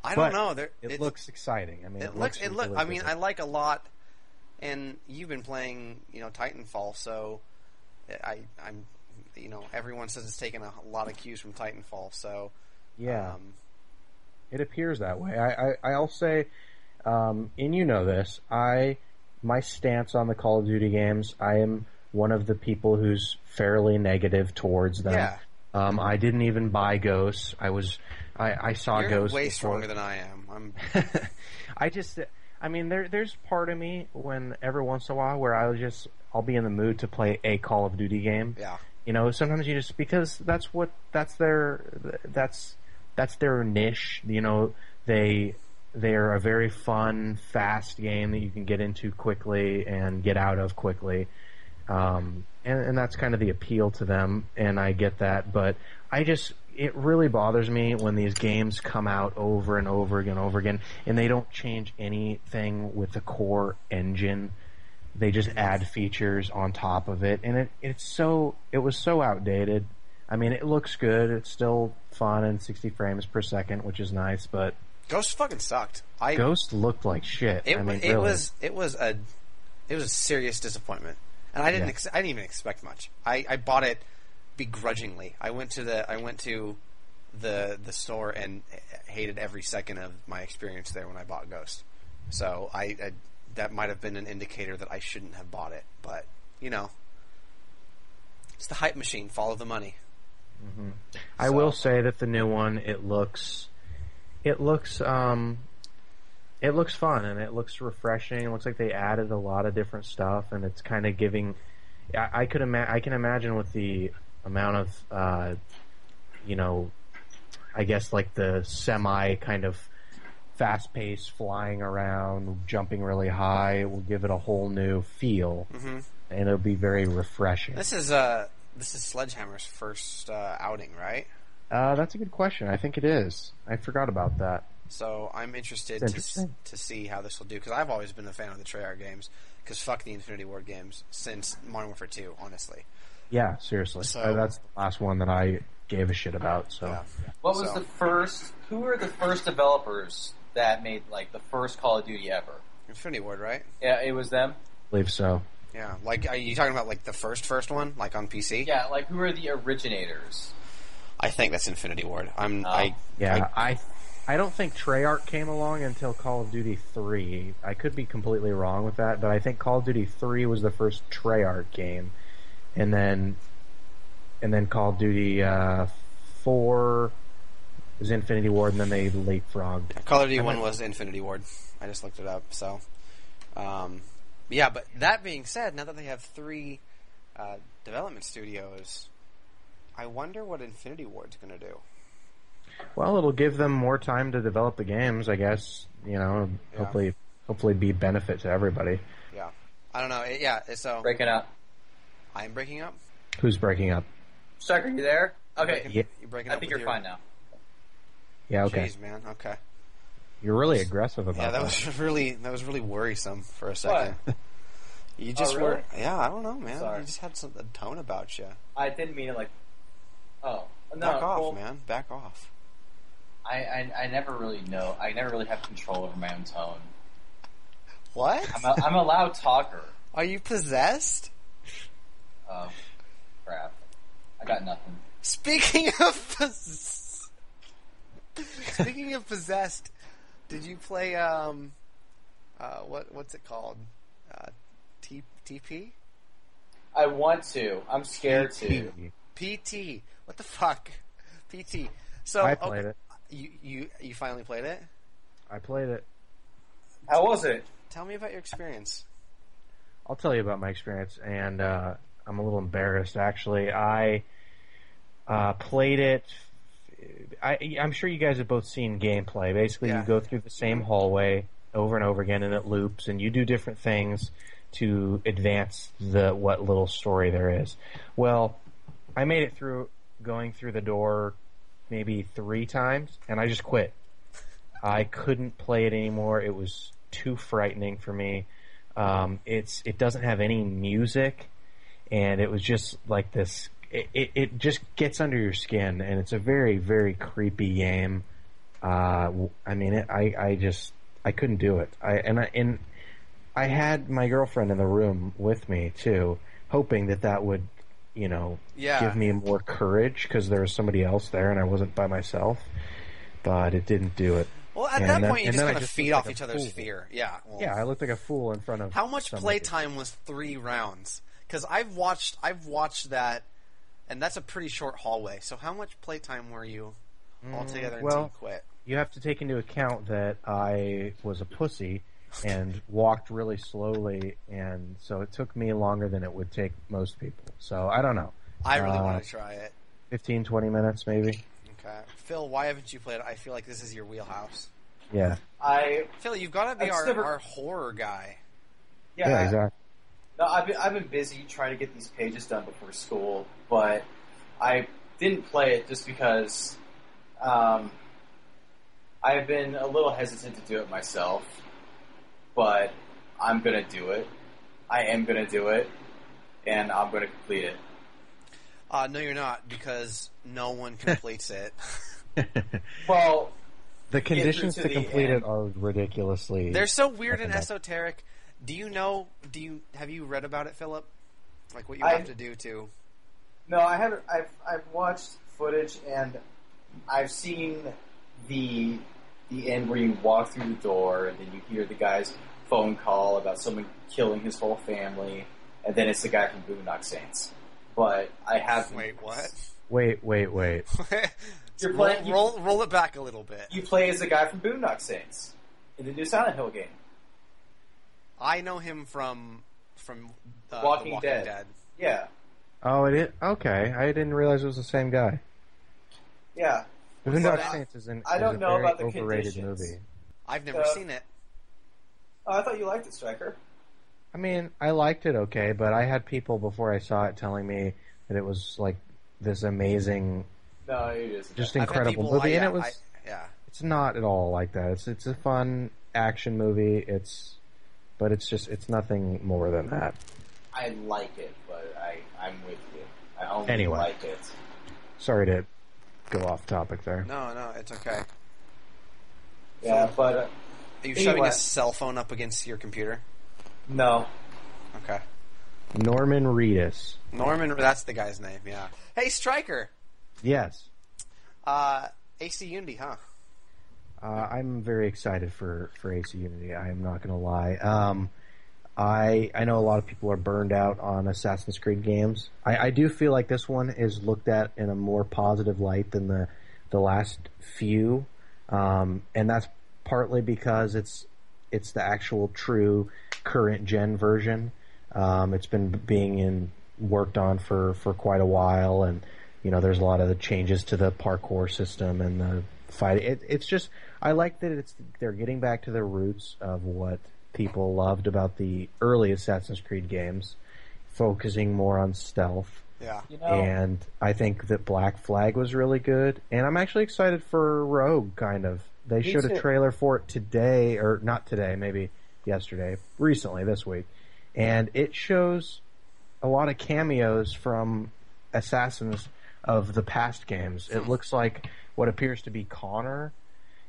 I don't know. It looks exciting. I mean, it looks. I mean, I like a lot. And you've been playing, Titanfall, so I'm, everyone says it's taken a lot of cues from Titanfall, so yeah. It appears that way. I'll say, and you know this, my stance on the Call of Duty games, I am one of the people who's fairly negative towards them. Yeah. I didn't even buy Ghosts. I saw You're Ghosts way before. stronger than I am. There's part of me when every once in a while where I'll be in the mood to play a Call of Duty game. Yeah. You know, sometimes you just, because that's their niche. You know, they're a very fun, fast game that you can get into quickly and get out of quickly. And that's kind of the appeal to them, and I get that, but it really bothers me when these games come out over and over again, and they don't change anything with the core engine. They just add features on top of it, and it was so outdated. I mean, it looks good, it's still fun and 60 frames per second, which is nice, but Ghost fucking sucked. Ghost looked like shit. It really. it was a serious disappointment, and I didn't even expect much. I bought it begrudgingly. I went to the store and hated every second of my experience there when I bought Ghost. So I that might have been an indicator that I shouldn't have bought it, but you know, it's the hype machine. Follow the money. Mm-hmm. I will say that the new one, it looks fun, and it looks refreshing. It looks like they added a lot of different stuff, and it's kind of giving. I can imagine with the amount of, I guess like the semi kind of fast-paced flying around, jumping really high. It will give it a whole new feel, and it'll be very refreshing. This is Sledgehammer's first outing, right? That's a good question. I think it is. I forgot about that. So I'm interested to see how this will do, because I've always been a fan of the Treyarch games, because fuck the Infinity Ward games since Modern Warfare 2, honestly. Yeah, seriously. So, that's the last one that I gave a shit about. So, What was the first? Who were the first developers that made like the first Call of Duty ever? Infinity Ward, right? Yeah, it was them. I believe so. Yeah, like, are you talking about like the first one, like on PC? Yeah, like who are the originators? I think that's Infinity Ward. I don't think Treyarch came along until Call of Duty 3. I could be completely wrong with that, but I think Call of Duty 3 was the first Treyarch game, and then Call of Duty 4 was Infinity Ward, and then they leapfrogged. Call of Duty 1 was Infinity Ward. I just looked it up. So, yeah. But that being said, now that they have 3 development studios, I wonder what Infinity Ward's going to do. Well, it'll give them more time to develop the games, I guess. You know, hopefully be benefit to everybody. Yeah. I don't know. So Breaking up. I'm breaking up? Who's breaking up? Chuck, are you there? Okay. Yeah. You're breaking up. I think you're fine now. Yeah, okay. Jeez, man. Okay. You're really aggressive about that. Yeah, that was really worrisome for a second. What? You just really? were. Yeah, I don't know, man. Sorry. You just had a tone about you. I didn't mean it like. Oh no! Back off, well, man. Back off. I never really know. I never really have control over my own tone. What? I'm a loud talker. Are you possessed? Oh, crap! I got nothing. Speaking of possessed, did you play what's it called? TP? I want to. I'm scared to. PT. What the fuck? PT. So I played it. You finally played it? I played it. How was it? Tell me about your experience. I'll tell you about my experience, and I'm a little embarrassed, actually. I played it. I'm sure you guys have both seen gameplay. Basically, you go through the same hallway over and over again, and it loops, and you do different things to advance what little story there is. Well, I made it through going through the door maybe 3 times, and I just quit. I couldn't play it anymore. It was too frightening for me. It doesn't have any music, and it was just like this. It just gets under your skin, and it's a very, very creepy game. I mean, I couldn't do it. I had my girlfriend in the room with me too, hoping that would, give me more courage because there was somebody else there and I wasn't by myself. but it didn't do it. Well, at that point, you just kind of feed off each other's fear. Yeah. Well, yeah, I looked like a fool in front of. How much playtime was 3 rounds? Because I've watched that, and that's a pretty short hallway. So how much playtime were you all together until you quit? You have to take into account that I was a pussy and walked really slowly, and so it took me longer than it would take most people. So I don't know. I really want to try it. 15, 20 minutes maybe. Okay. Phil, why haven't you played it? I feel like this is your wheelhouse. Yeah. Phil, you've got to be our horror guy. Yeah, exactly. No, I've been busy trying to get these pages done before school, but I didn't play it just because I've been a little hesitant to do it myself. But I'm gonna do it. I am gonna do it, and I'm gonna complete it. No, you're not, because no one completes it. Well, the conditions to complete it are ridiculously. They're so weird and esoteric. Have you read about it, Philip? Like what you have to do to? No, I haven't. I've watched footage and I've seen the end where you walk through the door and then you hear the guy's phone call about someone killing his whole family, and then it's the guy from Boondock Saints. But I have Wait, what? Wait. You're playing. Roll it back a little bit. You play as the guy from Boondock Saints in the new Silent Hill game. I know him from Walking The Walking Dead. Yeah. Oh, it is? Okay. I didn't realize it was the same guy. Yeah. Boondock Saints is a very overrated movie. I've never seen it. Oh, I thought you liked it, Striker. I mean, I liked it okay, but I had people before I saw it telling me that it was like this amazing, no, it isn't. just incredible movie, and it was. Yeah. It's not at all like that. It's a fun action movie. But it's nothing more than that. I like it, but I'm with you. I only like it. Sorry to go off topic there. No, it's okay. Yeah, but are you shoving a cell phone up against your computer? No. Okay. Norman Reedus. Norman, that's the guy's name. Yeah. Hey, Striker. Yes. AC Unity, huh? I'm very excited for AC Unity. I am not going to lie. I know a lot of people are burned out on Assassin's Creed games. I do feel like this one is looked at in a more positive light than the last few, and that's partly because it's the actual true current gen version. It's been being worked on for quite a while, and there's a lot of the changes to the parkour system and the fight. It's just, I like that they're getting back to the roots of what people loved about the early Assassin's Creed games, focusing more on stealth. Yeah. And I think that Black Flag was really good, and I'm actually excited for Rogue, kind of. They showed a trailer for it today, or not today, maybe yesterday, recently, this week. And it shows a lot of cameos from assassins of the past games. It looks like what appears to be Connor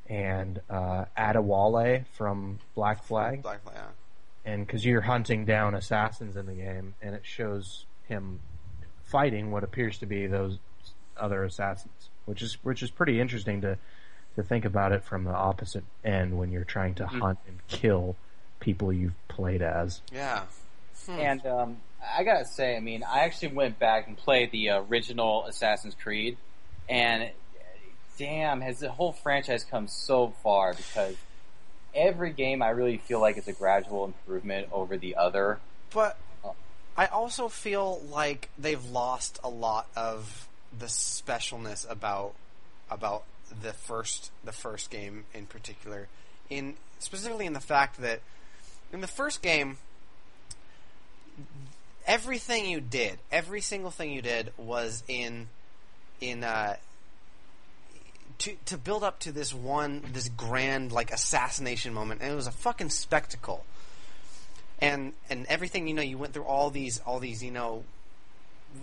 and Adewale from Black Flag. Black Flag, yeah. And because you're hunting down assassins in the game, and it shows him fighting what appears to be those other assassins, which is pretty interesting to think about it from the opposite end when you're trying to hunt and kill people you've played as. Yeah. And I gotta say, I mean, I actually went back and played the original Assassin's Creed, and damn, has the whole franchise come so far, because every game I really feel like it's a gradual improvement over the other. But I also feel like they've lost a lot of the specialness about the first game in particular, specifically in the fact that in the first game, everything you did, every single thing you did was to build up to this grand like assassination moment, and it was a fucking spectacle. And everything, you went through all these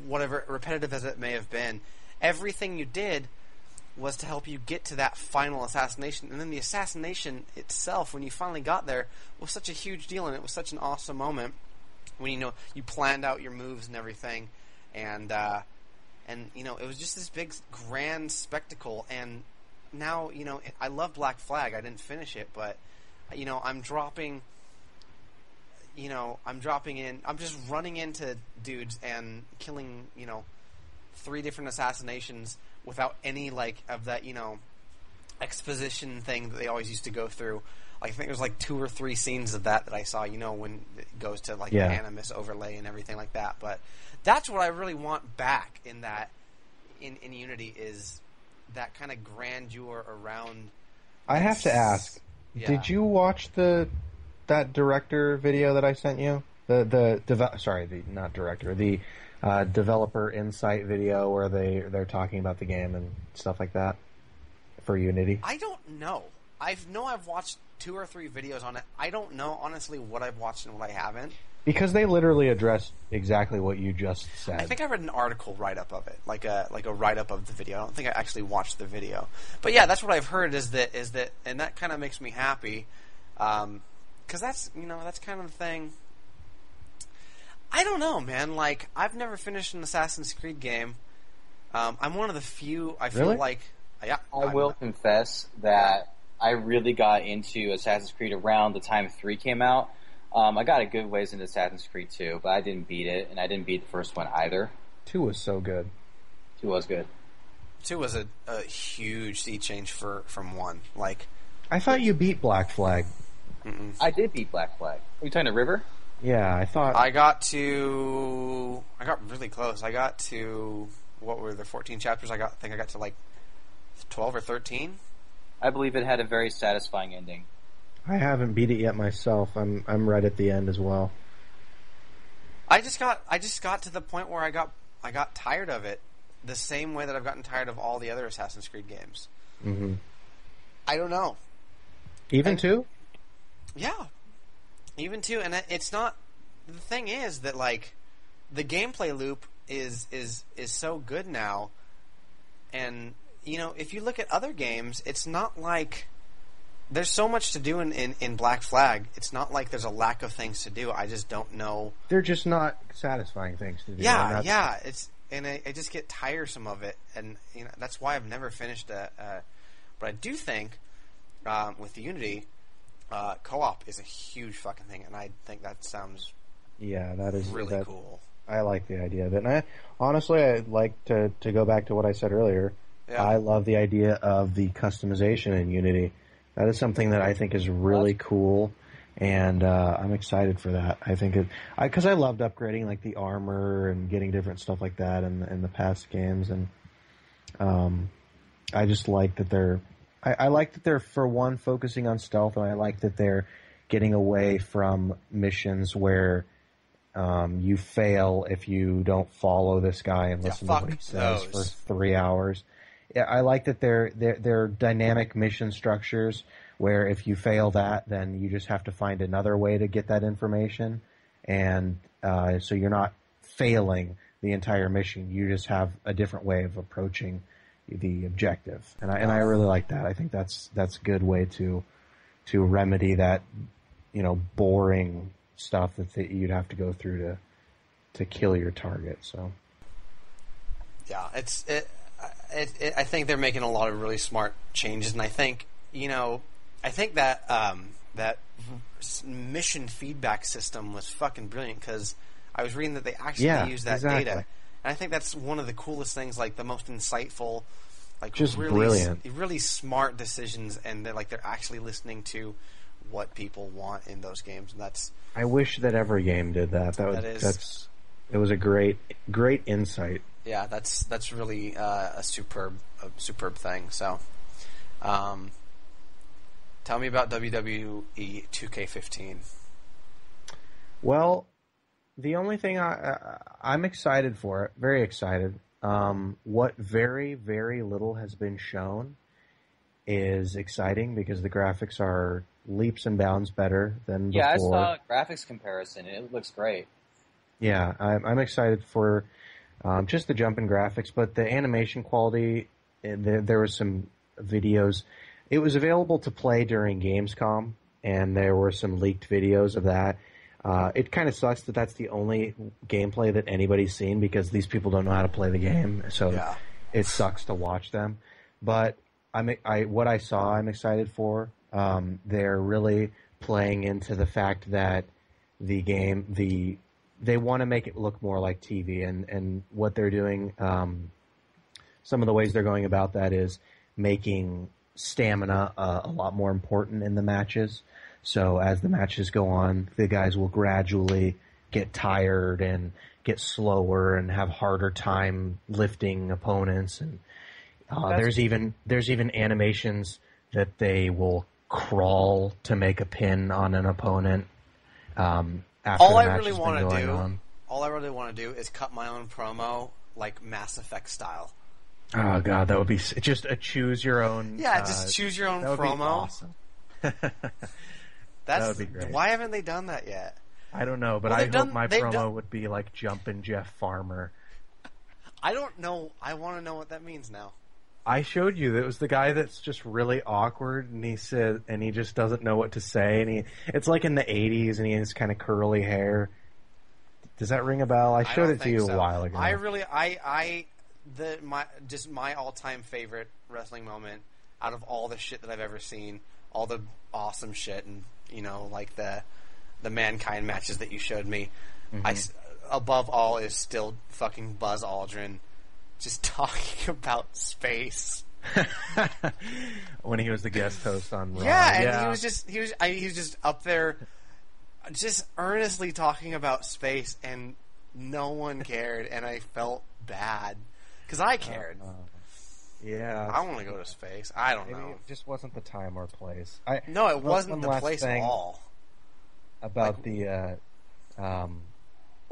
whatever repetitive as it may have been, everything you did was to help you get to that final assassination. And then the assassination itself, when you finally got there, was such a huge deal, and it was such an awesome moment when you planned out your moves and everything, and it was just this big grand spectacle. And now, I love Black Flag. I didn't finish it, but I'm dropping in. I'm just running into dudes and killing 3 different assassinations without any of that exposition thing that they always used to go through. I think there's 2 or 3 scenes of that I saw, when it goes to the Animus overlay and everything like that. But that's what I really want back in that in Unity is that kind of grandeur around. I have to ask, did you watch that director video that I sent you? The developer insight video where they're talking about the game and stuff like that for Unity. I don't know. I've watched 2 or 3 videos on it. I don't know honestly what I've watched and what I haven't. Because they literally address exactly what you just said. I think I read an article write-up of it, like a write-up of the video. I don't think I actually watched the video. But yeah, that's what I've heard is that, and that kind of makes me happy, because that's kind of the thing. I don't know, man. I've never finished an Assassin's Creed game. I'm one of the few. I feel like, yeah. I will confess that I really got into Assassin's Creed around the time 3 came out. I got a good ways into Assassin's Creed 2, but I didn't beat it, and I didn't beat the first one either. 2 was so good. 2 was good. 2 was a huge sea change from 1. I thought you beat Black Flag. Mm-mm. I did beat Black Flag. Are you talking to River? Yeah, I thought... I got really close. I got to, what were the 14 chapters? I think I got to 12 or 13. I believe it had a very satisfying ending. I haven't beat it yet myself. I'm right at the end as well. I just got to the point where I got tired of it, the same way that I've gotten tired of all the other Assassin's Creed games. Mm-hmm. I don't know. Even 2? Yeah, even 2, and it's not. The thing is that the gameplay loop is so good now, and if you look at other games, it's not like. There's so much to do in Black Flag. It's not like there's a lack of things to do. I just don't know. They're just not satisfying things to do. Yeah, yeah. I just get tiresome of it, and that's why I've never finished But I do think with Unity, co-op is a huge fucking thing, and I think that sounds that is really cool. I like the idea of it, and I'd like to go back to what I said earlier. Yeah. I love the idea of the customization in Unity. That is something that I think is really cool, and I'm excited for that. I think because I loved upgrading the armor and getting different stuff like that in the past games, and I just like that they're. I like that they're for one focusing on stealth, and I like that they're getting away from missions where you fail if you don't follow this guy and listen to what he says for 3 hours. Yeah, I like that they're dynamic mission structures where if you fail that, then you just have to find another way to get that information, and so you're not failing the entire mission. You just have a different way of approaching the objective, and I really like that. I think that's a good way to remedy that boring stuff that you'd have to go through to kill your target. So yeah, I think they're making a lot of really smart changes, and I think that that mission feedback system was fucking brilliant because I was reading that they actually use that data, and I think that's one of the coolest things, the most insightful, just really brilliant, really smart decisions, and they're actually listening to what people want in those games, and that's. I wish that every game did that. It was a great insight. Yeah, that's really a superb thing. So, tell me about WWE 2K15. Well, the only thing I'm excited for it, very excited. What very, very little has been shown is exciting because the graphics are leaps and bounds better than before. Yeah, I saw a graphics comparison, and it looks great. Yeah, I'm excited for just the jump in graphics, but the animation quality, there was some videos. It was available to play during Gamescom, and there were some leaked videos of that. It kind of sucks that that's the only gameplay that anybody's seen because these people don't know how to play the game, so it sucks to watch them. But what I saw, I'm excited for. They're really playing into the fact that they want to make it look more like TV, and what they're doing. Some of the ways they're going about that is making stamina a lot more important in the matches. So as the matches go on, the guys will gradually get tired and get slower and have harder time lifting opponents. And there's even animations that they will crawl to make a pin on an opponent. After all the I match really has been going on. all I really want to do is cut my own promo like Mass Effect style. Oh god, that would be just a choose your own. Yeah, just choose your own that would promo. Be awesome. That would be great. Why haven't they done that yet? I don't know, but I hope my promo would be like Jumpin' Jeff Farmer. I don't know. I want to know what that means now. I showed you that it was the guy that's just really awkward, and he just doesn't know what to say, and it's like in the 80s, and he has kind of curly hair. Does that ring a bell? I showed it to you a while ago. My all-time favorite wrestling moment out of all the shit that I've ever seen, all the awesome shit, and like the Mankind matches that you showed me. Mm-hmm. Above all is still fucking Buzz Aldrin just talking about space. When he was the guest host on Raw. Yeah, and he was just up there just earnestly talking about space, and no one cared, and I felt bad because I cared. Yeah, I want to go to space. I don't know. It just wasn't the time or place. No, it wasn't the place at all. About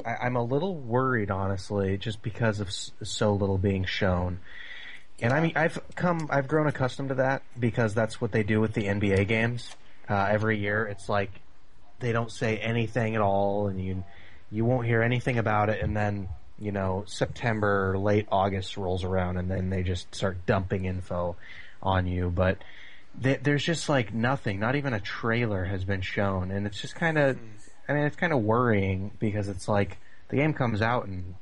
I'm a little worried, honestly, just because of so little being shown. And I mean, I've grown accustomed to that because that's what they do with the NBA games. Every year, it's like they don't say anything at all, and you won't hear anything about it, and then September or late August rolls around, and then they just start dumping info on you. But there's just like nothing, not even a trailer has been shown, and it's just kind of, it's kind of worrying because it's like the game comes out in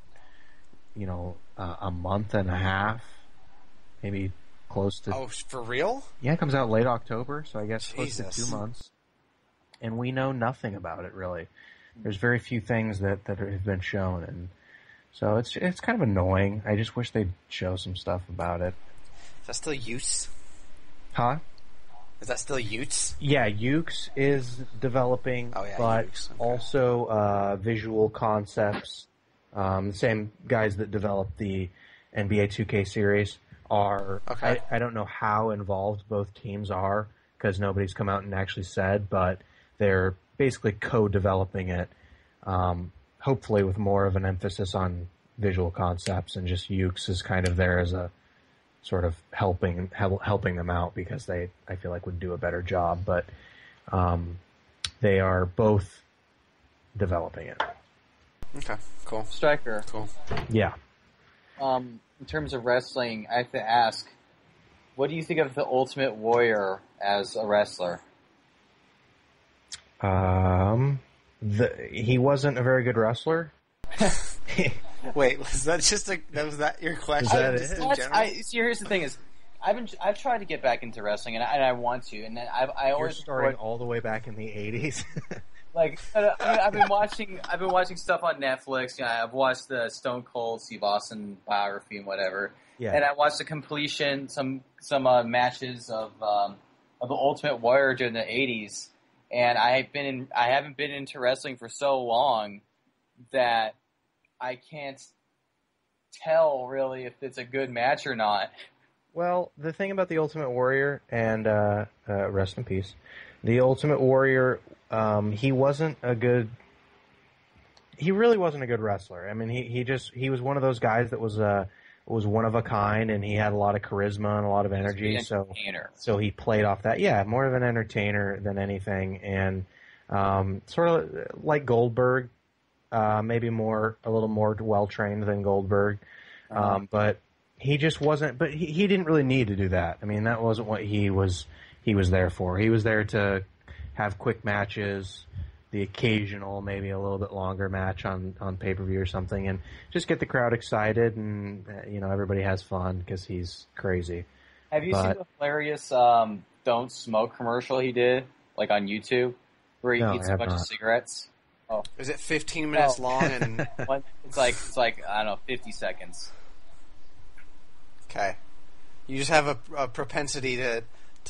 a month and a half, maybe close to. Oh, for real? Yeah, it comes out late October, so I guess Jesus. close to 2 months, and we know nothing about it really. There's very few things that have been shown, and so it's kind of annoying. I just wish they'd show some stuff about it. Is that still Utes? Huh? Is that still Utes? Yeah, Ukes is developing, but Ukes. Okay. Also Visual Concepts. The same guys that developed the NBA 2K series are. Okay. I don't know how involved both teams are because nobody's come out and actually said, but they're basically co-developing it. Hopefully with more of an emphasis on visual concepts, and just Ukes is kind of there as a sort of helping them out because I feel like would do a better job, but they are both developing it. Okay, cool. Striker. Cool. Yeah. In terms of wrestling, I have to ask, what do you think of the Ultimate Warrior as a wrestler? He wasn't a very good wrestler. Wait, was that your question? Is that it? See, here's the thing: is I've tried to get back into wrestling, and I want to, and then I always You're starting all the way back in the 80s. Like I've been watching stuff on Netflix. I've watched the Stone Cold Steve Austin biography and whatever. Yeah. And I watched the completion, some matches of the Ultimate Warrior during the 80s. And I haven't been into wrestling for so long that I can't tell really if it's a good match or not. Well, the thing about the Ultimate Warrior, and rest in peace, the Ultimate Warrior, he really wasn't a good wrestler. I mean, he was one of those guys that was one of a kind, and he had a lot of charisma and a lot of energy. So he played off that. Yeah, more of an entertainer than anything, and sort of like Goldberg, maybe a little more well trained than Goldberg, but he just wasn't. But he didn't really need to do that. I mean, that wasn't what he was there for. He was there to have quick matches, the occasional, maybe a little bit longer match on pay-per-view or something, and just get the crowd excited, and everybody has fun because he's crazy. Have you seen the hilarious "Don't Smoke" commercial he did, like on YouTube, where he eats a bunch of cigarettes? Oh, is it 15 minutes long? And it's like I don't know, 50 seconds. Okay, you just have a propensity to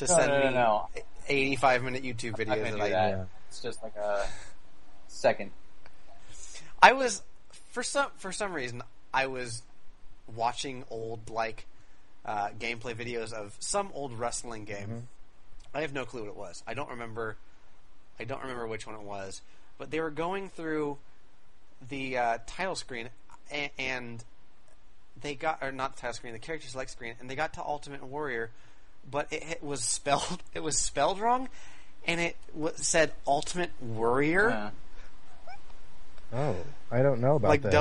send me 85-minute YouTube videos. That. It's just like a second. I was for some reason I was watching old gameplay videos of some old wrestling game. Mm-hmm. I have no clue what it was. I don't remember which one it was. But they were going through the title screen, and they got, or not the title screen, the character select screen, and they got to Ultimate Warrior, but it was spelled wrong, and it said Ultimate Warrior. Oh, I don't know about like this.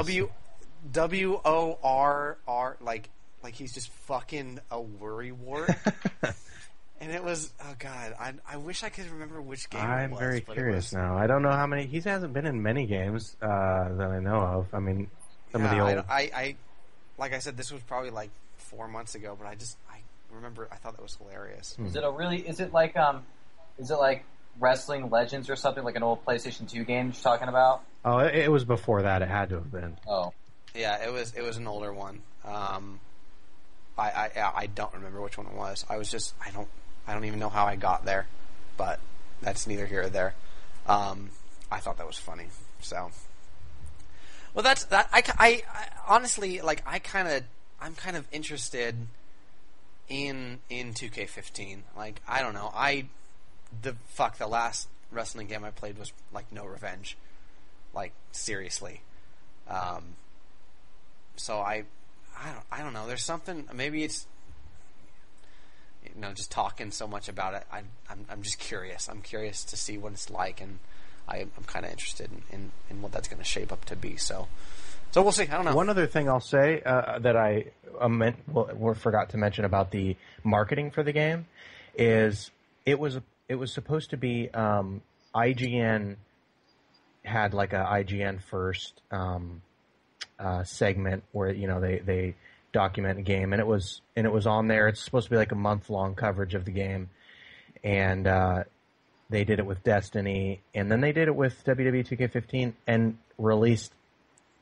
WORR, like he's just fucking a worrywart. And it was, oh god, I wish I could remember which game it was. I'm very curious now. I don't know how many. He hasn't been in many games that I know of. I mean, some of the old. I like I said, this was probably like 4 months ago, but I remember, I thought that was hilarious. Is it like Wrestling Legends or something, like an old PlayStation 2 game you're talking about? Oh, it was before that. It had to have been. Oh, yeah, it was an older one. I don't remember which one it was. I don't even know how I got there, but that's neither here or there. I thought that was funny. So, well, that's that. I honestly, like, I'm kind of interested in 2K15. Like, I don't know. The last wrestling game I played was like No Revenge. Like, seriously. So I don't know. There's something. Maybe it's, just talking so much about it. I'm just curious. I'm curious to see what it's like, and I'm kind of interested in what that's going to shape up to be. So we'll see. I don't know. One other thing I'll say that I forgot to mention about the marketing for the game is it was supposed to be IGN had like a IGN first segment where they document a game, and it was on there. It's supposed to be like a month-long coverage of the game, and they did it with Destiny, and then they did it with WWE 2K15 and released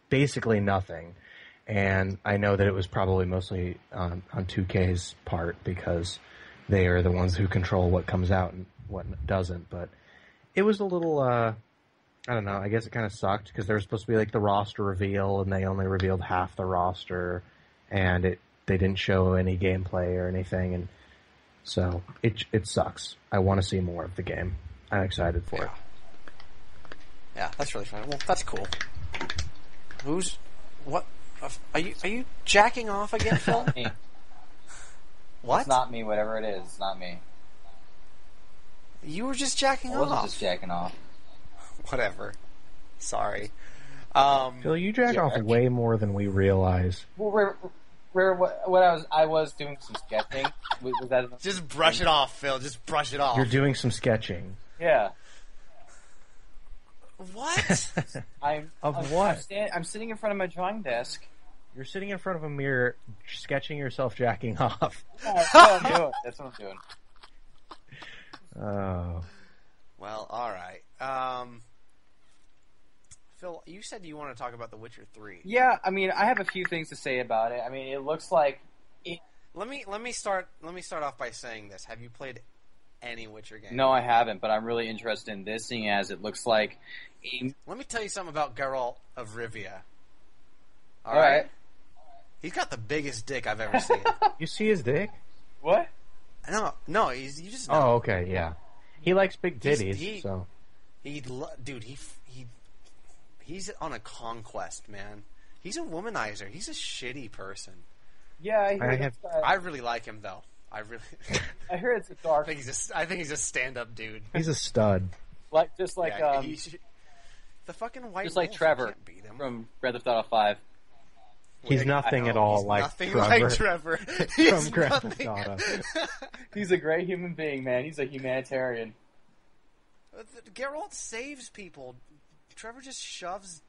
basically nothing. And I know that it was probably mostly on 2K's part because they are the ones who control what comes out and what doesn't. But it was a little, I don't know, I guess it kind of sucked because there was supposed to be like the roster reveal, and they only revealed half the roster, and they didn't show any gameplay or anything, and so it sucks. I want to see more of the game. I'm excited for it. Yeah, that's really fun. Well, that's cool. What? Are you jacking off again, Phil? Me. What? It's not me. Whatever it is, it's not me. You were just jacking off. I wasn't just jacking off. Whatever. Sorry. Phil, you jack off way more than we realize. Well, what I was doing some sketching. Was that enough? Just brush it off, Phil. Just brush it off. You're doing some sketching. Yeah. What? What? I'm sitting in front of my drawing desk. You're sitting in front of a mirror, sketching yourself jacking off. That's what I'm doing. That's what I'm doing. Oh. Well, all right. Phil, you said you want to talk about The Witcher 3. Yeah, I mean, I have a few things to say about it. I mean, it looks like Let me start off by saying this. Have you played any Witcher game? No, I haven't, but I'm really interested in this, seeing as it looks like. Let me tell you something about Geralt of Rivia. All right. He's got the biggest dick I've ever seen. You see his dick? What? No, you just know. Oh, okay, yeah. He likes big titties, so. He's on a conquest, man. He's a womanizer. He's a shitty person. Yeah, I really like him though. I heard it's a dark. I think he's a stand-up dude. He's a stud. The fucking white. Just like wolf, Trevor can't beat him. from Grand Theft Auto 5. He's nothing at all like nothing Trevor. like Trevor. From Grand Theft Auto. He's a great human being, man. He's a humanitarian. Geralt saves people. Trevor just shoves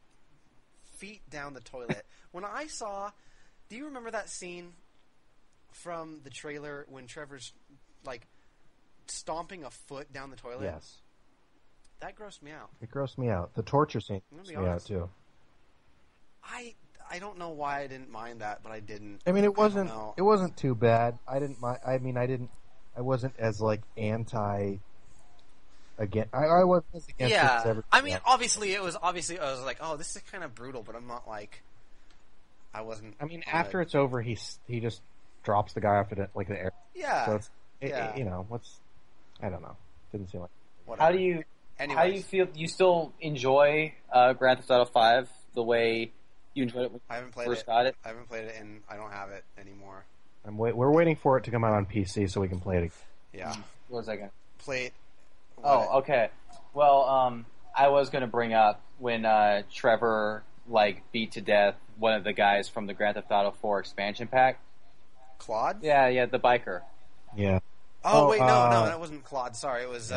feet down the toilet. Do you remember that scene from the trailer when Trevor's like stomping a foot down the toilet? Yes. That grossed me out. It grossed me out. The torture scene grossed me out too. I don't know why I didn't mind that, but I didn't. I mean, it wasn't too bad. I didn't mind. I mean, I wasn't as like anti. Again, I wasn't as against it as everything. I mean, obviously I was like, oh, this is kind of brutal, but I'm not like. I wasn't. I mean, after it's over, he just drops the guy off the air. Yeah. So it's, you know, I don't know. Didn't seem like. Whatever. How do you feel? Do you still enjoy Grand Theft Auto 5 the way you enjoyed it when you first got it? I haven't played it, and I don't have it anymore. We're waiting for it to come out on PC so we can play it. Yeah. What was I going to play it? Oh, okay. Well, I was going to bring up when Trevor beat to death one of the guys from the Grand Theft Auto 4 expansion pack. Claude? Yeah, the biker. Yeah. Oh wait, no, that wasn't Claude. Sorry, it was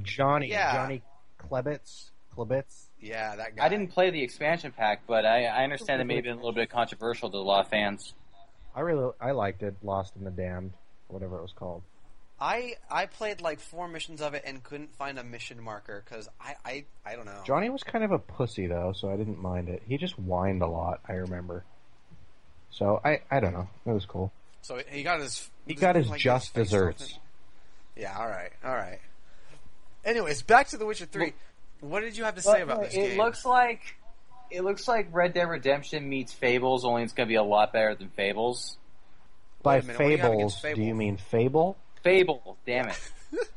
Johnny. Yeah. Johnny Klebitz. Yeah, that guy. I didn't play the expansion pack, but I understand it may have been a little bit controversial to a lot of fans. I liked it. Lost in the Damned, whatever it was called. I played 4 missions of it and couldn't find a mission marker because I don't know. Johnny was kind of a pussy though, so I didn't mind it. He just whined a lot. I remember. So I don't know. It was cool. So he got his just desserts. Yeah. All right. Anyways, back to The Witcher 3. What did you have to say about this game? It looks like Red Dead Redemption meets Fables, only it's going to be a lot better than Fables. By Fables, do you mean Fable? Fable, damn it.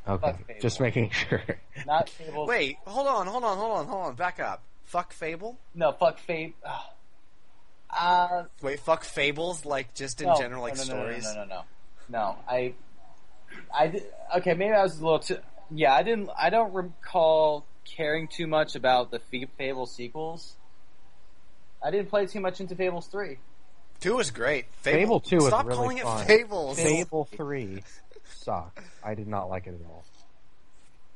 Okay, just making sure. Not Fables. Wait, hold on. Back up. Fuck Fable? No, fuck Fable. Wait, fuck Fables? Just in general, stories? No, okay, maybe I was a little too... Yeah, I don't recall caring too much about the Fable sequels. I didn't play too much into Fables 3. 2 was great. Fable 2 was Stop really calling fun. it Fables. Fable 3 sucked. I did not like it at all.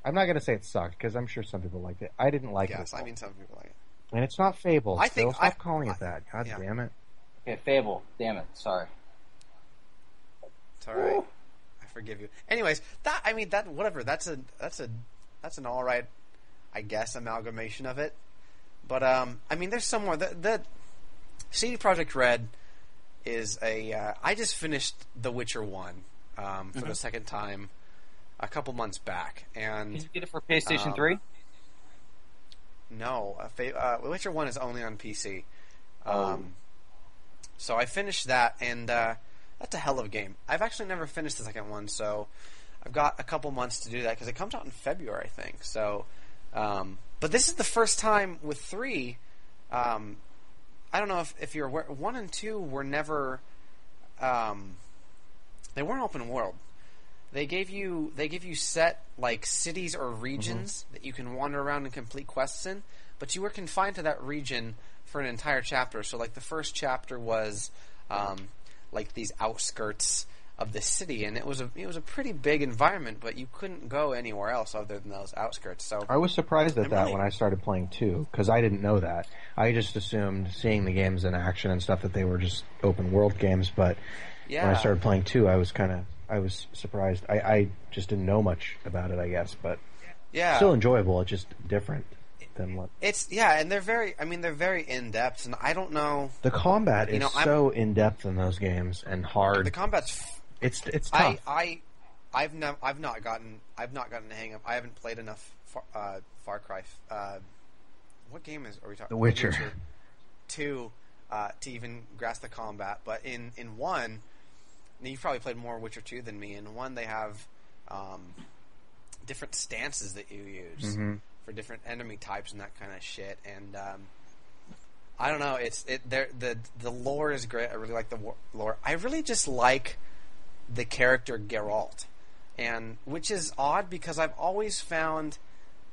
I'm not going to say it sucked, because I'm sure some people liked it. I didn't like it at all. I mean some people like it. And it's not Fable. Stop calling it that. God yeah. damn it. Okay, Fable. Damn it. Sorry. It's alright. I forgive you. Anyways, whatever. That's an alright, I guess, amalgamation of it. But, there's somewhere that CD Projekt Red is I just finished The Witcher 1 for the second time a couple months back. And did you get it for PlayStation 3? No. Witcher 1 is only on PC. So I finished that, and that's a hell of a game. I've actually never finished the second one, so I've got a couple months to do that, because it comes out in February, I think. So, but this is the first time with 3... I don't know if you're aware, 1 and 2 were never, they weren't open world. They gave you set cities or regions that you can wander around and complete quests in, but you were confined to that region for an entire chapter. So the first chapter was these outskirts of the city, and it was a pretty big environment, but you couldn't go anywhere else other than those outskirts. So I was surprised at that when I started playing 2, because I didn't know that. I just assumed, seeing the games in action and stuff, that they were just open world games. But when I started playing 2, I was surprised. I just didn't know much about it, I guess, but still enjoyable. It's just different than what and they're very in depth, and I don't know. The combat is so in depth in those games and hard. The combat's it's tough. I've not gotten the hang of. I haven't played enough Far Cry. What game are we talking? The Witcher 2 to even grasp the combat. But in 1, you've probably played more Witcher 2 than me. In 1, they have different stances that you use for different enemy types and that kind of shit. And I don't know. The lore is great. I really like the lore. I really just like the character Geralt, and which is odd because I've always found,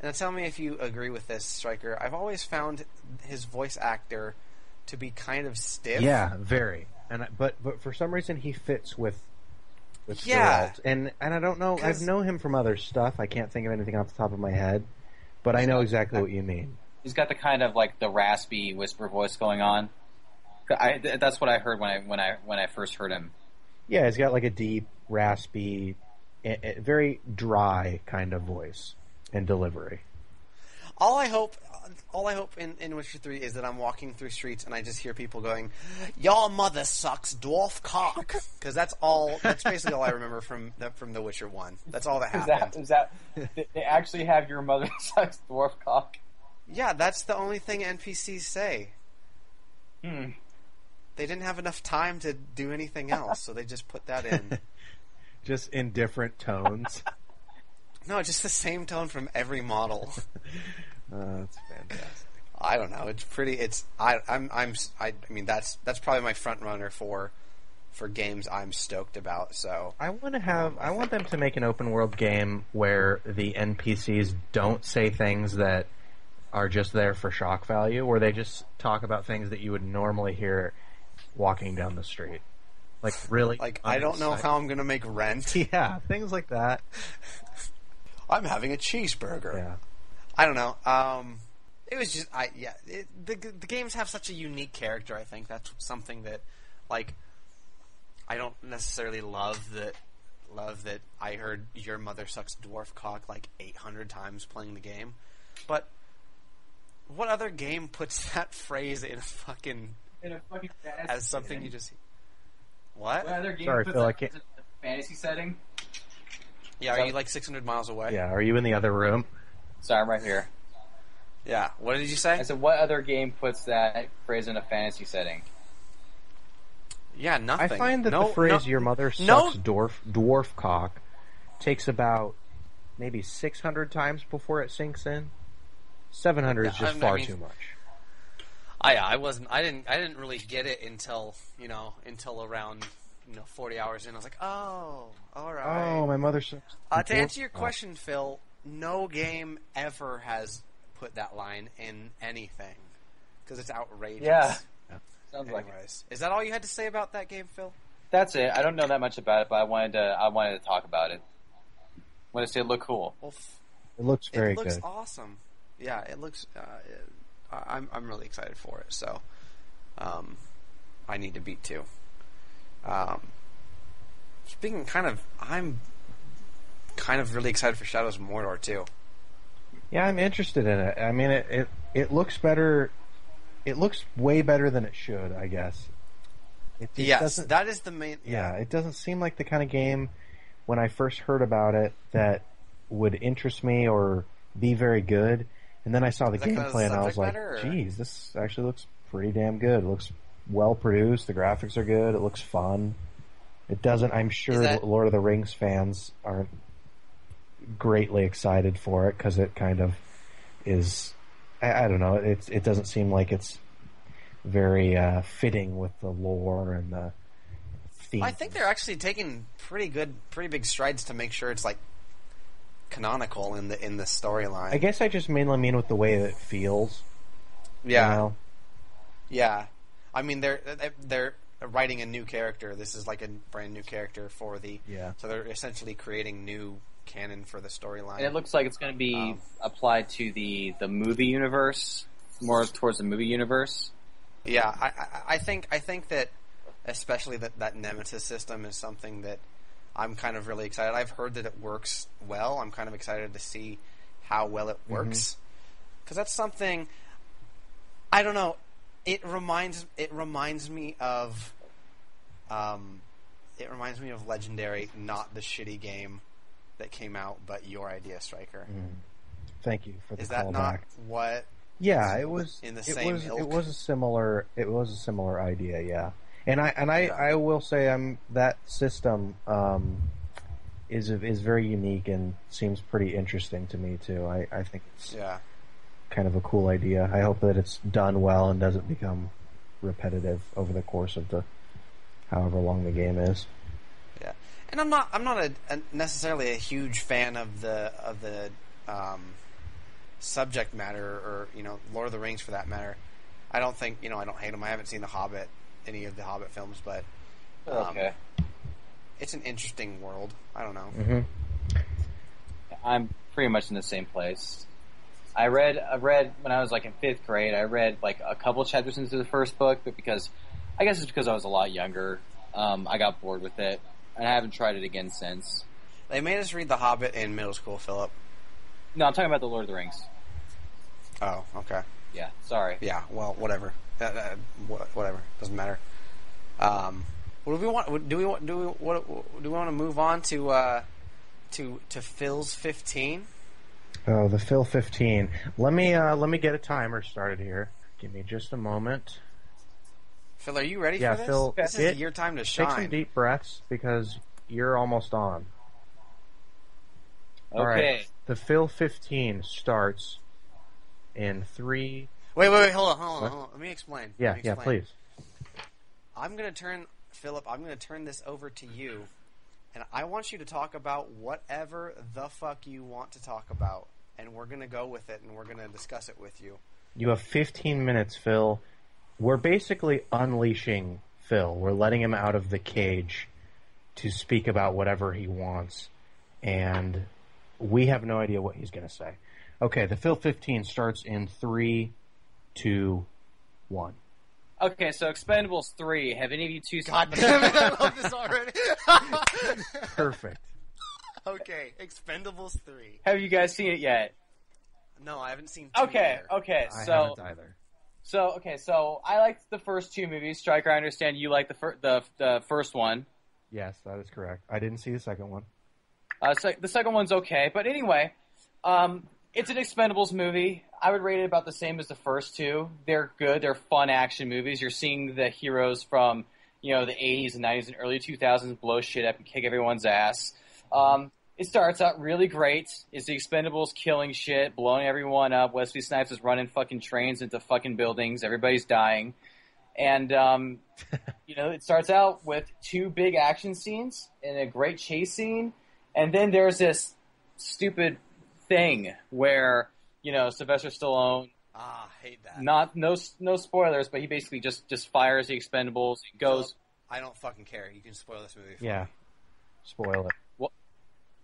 and tell me if you agree with this, Striker, I've always found his voice actor to be kind of stiff. Yeah, very. But for some reason he fits with Geralt. And I don't know, I've known him from other stuff. I can't think of anything off the top of my head, but I know exactly what you mean. He's got the kind of the raspy whisper voice going on. That's what I heard when I first heard him. Yeah, he's got like a deep, raspy, very dry kind of voice and delivery. All I hope in Witcher 3 is that I'm walking through streets and I just hear people going, "Your mother sucks dwarf cock," because that's basically all I remember from The Witcher 1. That's all that happened. Is that they actually have your mother sucks dwarf cock? Yeah, that's the only thing NPCs say. Hmm. They didn't have enough time to do anything else, so they just put that in. Just in different tones. No, just the same tone from every model. That's fantastic. I don't know. It's pretty. I mean, that's probably my front runner for games I'm stoked about. So I want them to make an open world game where the NPCs don't say things that are just there for shock value, where they just talk about things that you would normally hear walking down the street. Like really, like I don't know how I'm gonna make rent. Yeah, things like that. I'm having a cheeseburger. Yeah. I don't know. It was just the games have such a unique character. I think that's something that, like, I don't necessarily love that I heard your mother sucks dwarf cock like 800 times playing the game, but what other game puts that phrase in a fucking as something you just what? What other game Sorry, puts Phil, I that can't. in a fantasy setting? Yeah, are you like 600 miles away? Yeah, are you in the other room? Sorry, I'm right here. Yeah. What did you say? I said, what other game puts that phrase in a fantasy setting? Yeah, nothing. I find that the phrase "your mother sucks dwarf cock" takes about maybe 600 times before it sinks in. 700 is just far too much. I didn't really get it until around 40 hours in. I was like, oh, all right. Oh, my mother sucks. To answer your question, Phil, no game ever has put that line in anything because it's outrageous. Yeah. Sounds like it. Is that all you had to say about that game, Phil? That's it. I don't know that much about it, but I wanted to talk about it. I wanted to say it looked cool. Well, it looks very good. It looks awesome. Yeah, it looks. I'm really excited for it. So, I need to beat 2. Speaking I'm kind of really excited for Shadows of Mordor too. Yeah, I'm interested in it. I mean, it looks better. It looks way better than it should, I guess. Yes, that is the main. Yeah, it doesn't seem like the kind of game when I first heard about it that would interest me or be very good. And then I saw the gameplay and I was like, geez, this actually looks pretty damn good. It looks well produced. The graphics are good. It looks fun. It doesn't. I'm sure Lord of the Rings fans aren't greatly excited for it because it kind of is. I don't know. It doesn't seem like it's very fitting with the lore and the theme. I think they're actually taking pretty big strides to make sure it's like canonical in the storyline. I guess I just mainly mean with the way that it feels. Yeah. You know? Yeah. I mean, they're writing a new character. This is like a brand new character for the. Yeah. So they're essentially creating new canon for the storyline. And it looks like it's going to be applied to the movie universe, more towards the movie universe. Yeah, I think that especially that Nemesis system is something that I'm kind of really excited. I've heard that it works well. I'm kind of excited to see how well it works because that's something. I don't know. It reminds me of Legendary, not the shitty game that came out, but your idea, Striker. Thank you for the callback. Is that not what? Yeah, it was in the same ilk? It was a similar idea, yeah. And I will say that system is very unique and seems pretty interesting to me too. I think it's kind of a cool idea. I hope that it's done well and doesn't become repetitive over the course of the however long the game is. Yeah. And I'm not necessarily a huge fan of the subject matter, or Lord of the Rings for that matter. I don't think I don't hate them. I haven't seen any of the Hobbit films, but it's an interesting world. I don't know. I'm pretty much in the same place. I read when I was like in 5th grade. I read like a couple chapters into the first book, but I guess it's because I was a lot younger. I got bored with it, and I haven't tried it again since. They made us read The Hobbit in middle school, Philip. No, I'm talking about the Lord of the Rings. Oh, okay. Yeah, sorry. Yeah, well, whatever. Whatever, doesn't matter. What do we want? Do we want to move on to Phil's 15? Oh, the Phil 15. Let me get a timer started here. Give me just a moment. Phil, are you ready Yeah, for this? Phil, This is your time to shine. Take some deep breaths because you're almost on. Okay. All right. The Phil 15 starts in 3. Wait, hold on. Let me explain. Yeah, please. I'm going to turn this over to you, and I want you to talk about whatever the fuck you want to talk about, and we're going to go with it, and we're going to discuss it with you. You have 15 minutes, Phil. We're basically unleashing Phil. We're letting him out of the cage to speak about whatever he wants, and we have no idea what he's going to say. Okay, the Phil 15 starts in 3, 2, 1. Okay, so Expendables 3. Have any of you two seen God damn it, I love this already. Perfect. Okay, Expendables 3. Have you guys seen it yet? No, I haven't seen 2 Okay, either. okay, I so haven't either. so I liked the first 2 movies. Stryker, I understand you like the first one. Yes, that is correct. I didn't see the second one. So the second one's okay, but anyway, it's an Expendables movie. I would rate it about the same as the first 2. They're good. They're fun action movies. You're seeing the heroes from the 80s and 90s and early 2000s blow shit up and kick everyone's ass. It starts out really great. It's the Expendables killing shit, blowing everyone up. Wesley Snipes is running fucking trains into fucking buildings. Everybody's dying. And, it starts out with 2 big action scenes and a great chase scene. And then there's this stupid thing where, Sylvester Stallone, hate that. No spoilers, but he basically just fires the Expendables. He goes. I don't fucking care. You can spoil this movie. Yeah. Spoil it.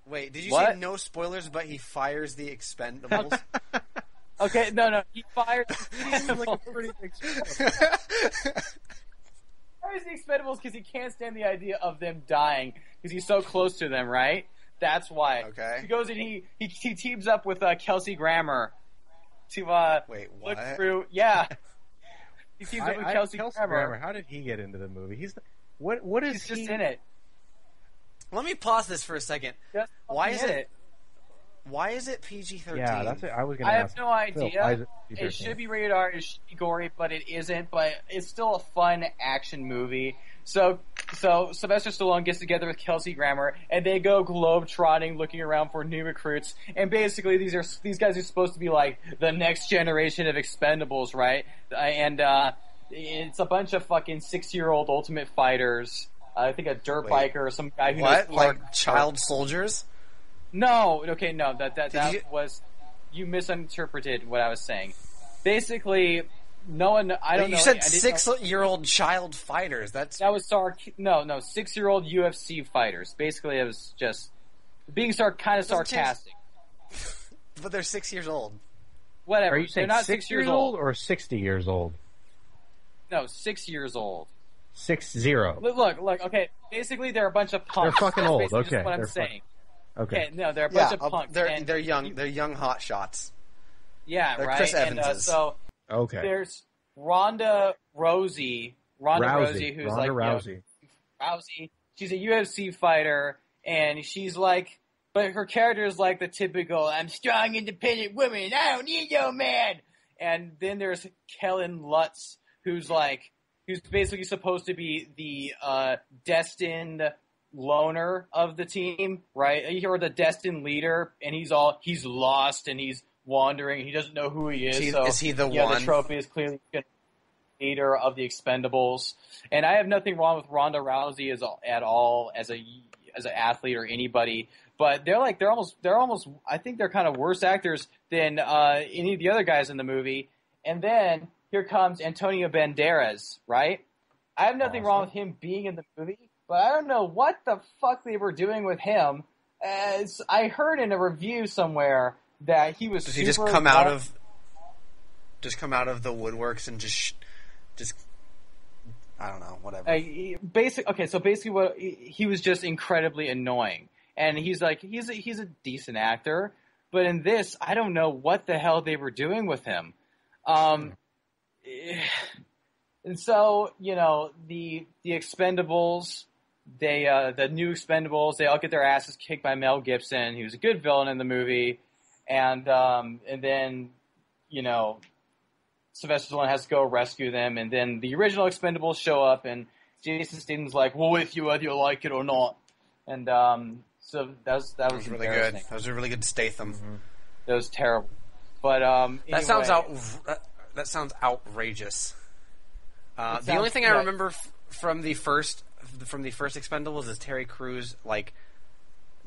Wait, did you What? say no spoilers, but he fires the Expendables? Okay, no, he fires the fires the Expendables because he can't stand the idea of them dying because he's so close to them, right? That's why. Okay. He goes and he teams up with Kelsey Grammer to Wait, look what? through. Yeah. He teams up with Kelsey Grammer. How did he get into the movie? What is He's he? just in it. Let me pause this for a second. Just Why is fucking in it? Why is it PG-13? Yeah, that's it. I was going to I ask. have no idea. Phil, why is It should be rated R. It should be gory, but it isn't. But it's still a fun action movie. So Sylvester Stallone gets together with Kelsey Grammer, and they go globe-trotting, looking around for new recruits. And basically, these guys are supposed to be like the next generation of Expendables, right? And it's a bunch of fucking 6-year-old Ultimate Fighters. I think a dirt biker or some guy who What? knows Like child soldiers? No, okay, no, that you- was you misinterpreted what I was saying. Basically, no one. I don't know. You said I didn't know- 6-year-old child fighters. That's That was No, 6-year-old UFC fighters. Basically, it was just being kind of Doesn't change- sarcastic. but they're 6 years old. Whatever. Are you saying They're not 6 6 years old or 60 years old? No, 6 years old. 60. Look. Okay. Basically, they're a bunch of punks. They're fucking That's old, basically just okay, what I'm they're saying. Okay. No, they're a bunch of punks. They're and- young. They're young hot shots. Yeah, they're right. Chris And Evanses. so Okay. there's Ronda Rousey, who's Ronda like Rousey. Rousey. She's a UFC fighter, and she's like, but her character is like the typical, I'm strong, independent woman, I don't need no man. And then there's Kellen Lutz, who's basically supposed to be the destined loner of the team, right? Or the destined leader, and he's lost and he's wandering. He doesn't know who he is. Is he the yeah, one? The trophy is clearly leader of the Expendables, and I have nothing wrong with Ronda Rousey at all as an athlete or anybody, but they're almost I think they're kind of worse actors than any of the other guys in the movie. And then here comes Antonio Banderas, right? I have nothing wrong with him being in the movie, but I don't know what the fuck they were doing with him. As I heard in a review somewhere that he was. Does he just come out of the woodworks and just I don't know, whatever. So basically, what he was just incredibly annoying, and he's a decent actor, but in this, I don't know what the hell they were doing with him. And so the Expendables, the new Expendables, they all get their asses kicked by Mel Gibson. He was a good villain in the movie, and then Sylvester Stallone has to go rescue them, and then the original Expendables show up, and Jason Statham's like, "We're with you whether you like it or not," and so that was really good. That was a really good Statham. Mm-hmm. That was terrible, but anyway. That sounds outrageous. The only thing I remember from the first Expendables is Terry Crews like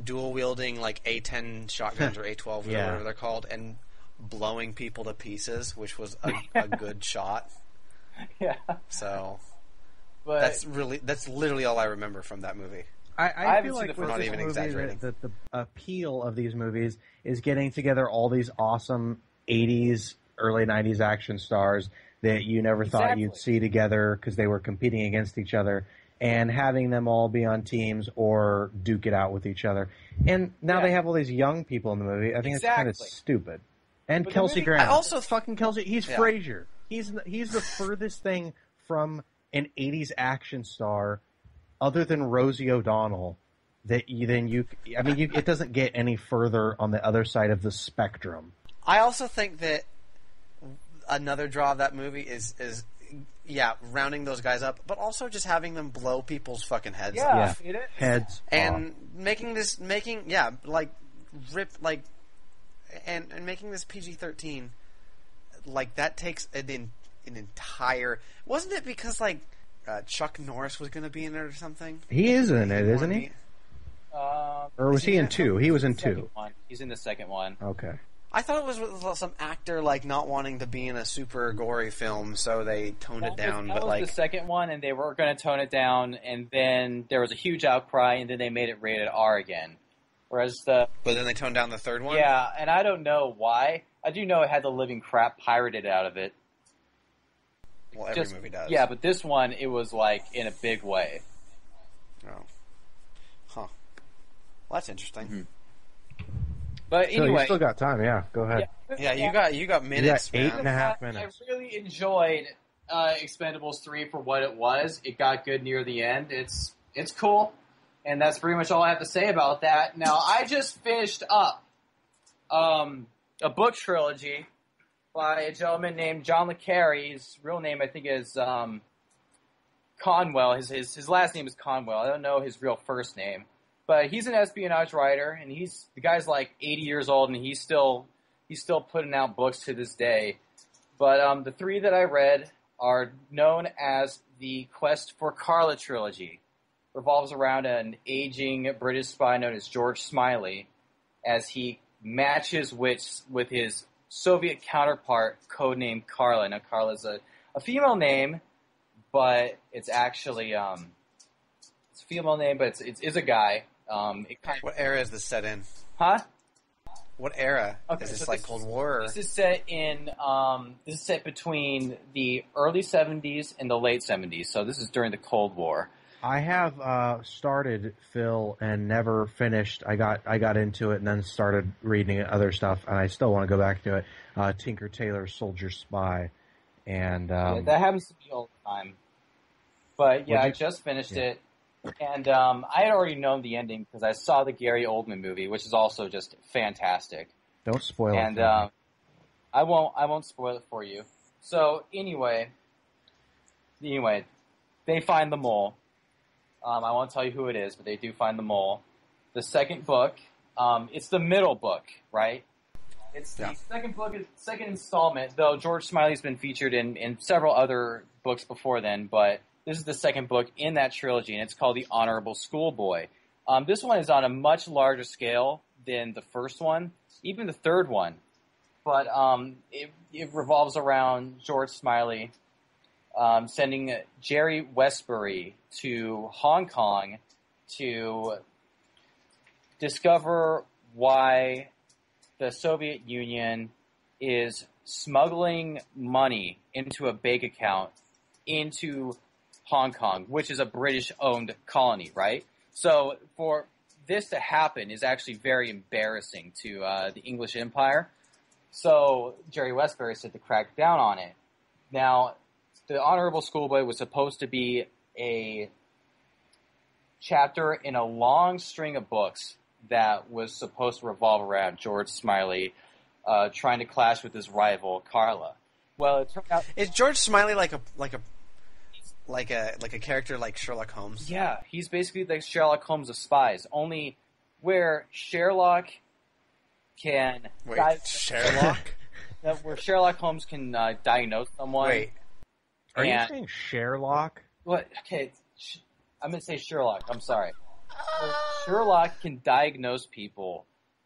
dual wielding like A10 shotguns or A12, whatever they're called, and blowing people to pieces, which was a good shot. Yeah. So that's literally all I remember from that movie. I feel like with this movie, the appeal of these movies is getting together all these awesome 80s, early 90s action stars that you never thought you'd see together because they were competing against each other, and having them all be on teams or duke it out with each other. And now they have all these young people in the movie. I think it's kind of stupid. And Kelsey Grammer. Fucking Kelsey. He's Frasier. He's the furthest thing from an 80s action star other than Rosie O'Donnell it doesn't get any further on the other side of the spectrum. I also think that another draw of that movie is rounding those guys up, but also just having them blow people's fucking heads off. Yeah, heads and off. making this PG-13, like that takes an entire. Wasn't it because Chuck Norris was going to be in it or something? He is in it, isn't he? Or was he in 2? He was in 2. He's in the second one. Okay. I thought it was some actor not wanting to be in a super gory film, so they toned it down. That was the second one, and they were going to tone it down, and then there was a huge outcry, and then they made it rated R again. But then they toned down the third one? Yeah, and I don't know why. I do know it had the living crap pirated out of it. Well, every movie does. Yeah, but this one, it was in a big way. Oh. Huh. Well, that's interesting. Mm-hmm. But anyway, you still got time. Yeah, go ahead. Yeah, you got minutes. You got 8.5 minutes. I really enjoyed Expendables 3 for what it was. It got good near the end. It's cool, and that's pretty much all I have to say about that. Now, I just finished up a book trilogy by a gentleman named John le Carre. His real name, I think, is Conwell. His last name is Conwell. I don't know his real first name. But he's an espionage writer, and the guy's 80 years old, and he's still putting out books to this day. But the 3 that I read are known as the Quest for Carla trilogy. Revolves around an aging British spy known as George Smiley, as he matches wits with his Soviet counterpart, codenamed Carla. Now, Carla's a female name, but it's actually it's a female name, but it's a guy. What era is this set in? Huh? What era? Okay, is this Cold War? Or? This is set in. This is set between the early 70s and the late 70s. So this is during the Cold War. I have started, Phil, and never finished. I got into it and then started reading other stuff, and I still want to go back to it. Tinker Tailor Soldier Spy, and that happens to me all the time. But yeah, I just finished it. And I had already known the ending because I saw the Gary Oldman movie, which is also just fantastic. Don't spoil it. And I won't spoil it for you. So anyway, they find the mole. I won't tell you who it is, but they do find the mole. The second book, it's the middle book, right? It's the second book, second installment. Though George Smiley's been featured in several other books before then, but this is the second book in that trilogy, and it's called The Honorable Schoolboy. This one is on a much larger scale than the first one, even the third one. But it revolves around George Smiley sending Jerry Westbury to Hong Kong to discover why the Soviet Union is smuggling money into a bank account into Hong Kong, which is a British-owned colony, right? So for this to happen is actually very embarrassing to the English Empire. So Jerry Westbury said to crack down on it. Now, the Honorable Schoolboy was supposed to be a chapter in a long string of books that was supposed to revolve around George Smiley trying to clash with his rival, Carla. Well, it turned out... Is George Smiley like a character like Sherlock Holmes? Yeah, he's basically the Sherlock Holmes of spies, only where Sherlock can... Wait, Sherlock? Where Sherlock Holmes can diagnose someone. Wait, are you saying Sherlock? What? Okay, I'm going to say Sherlock. I'm sorry. Sherlock can diagnose people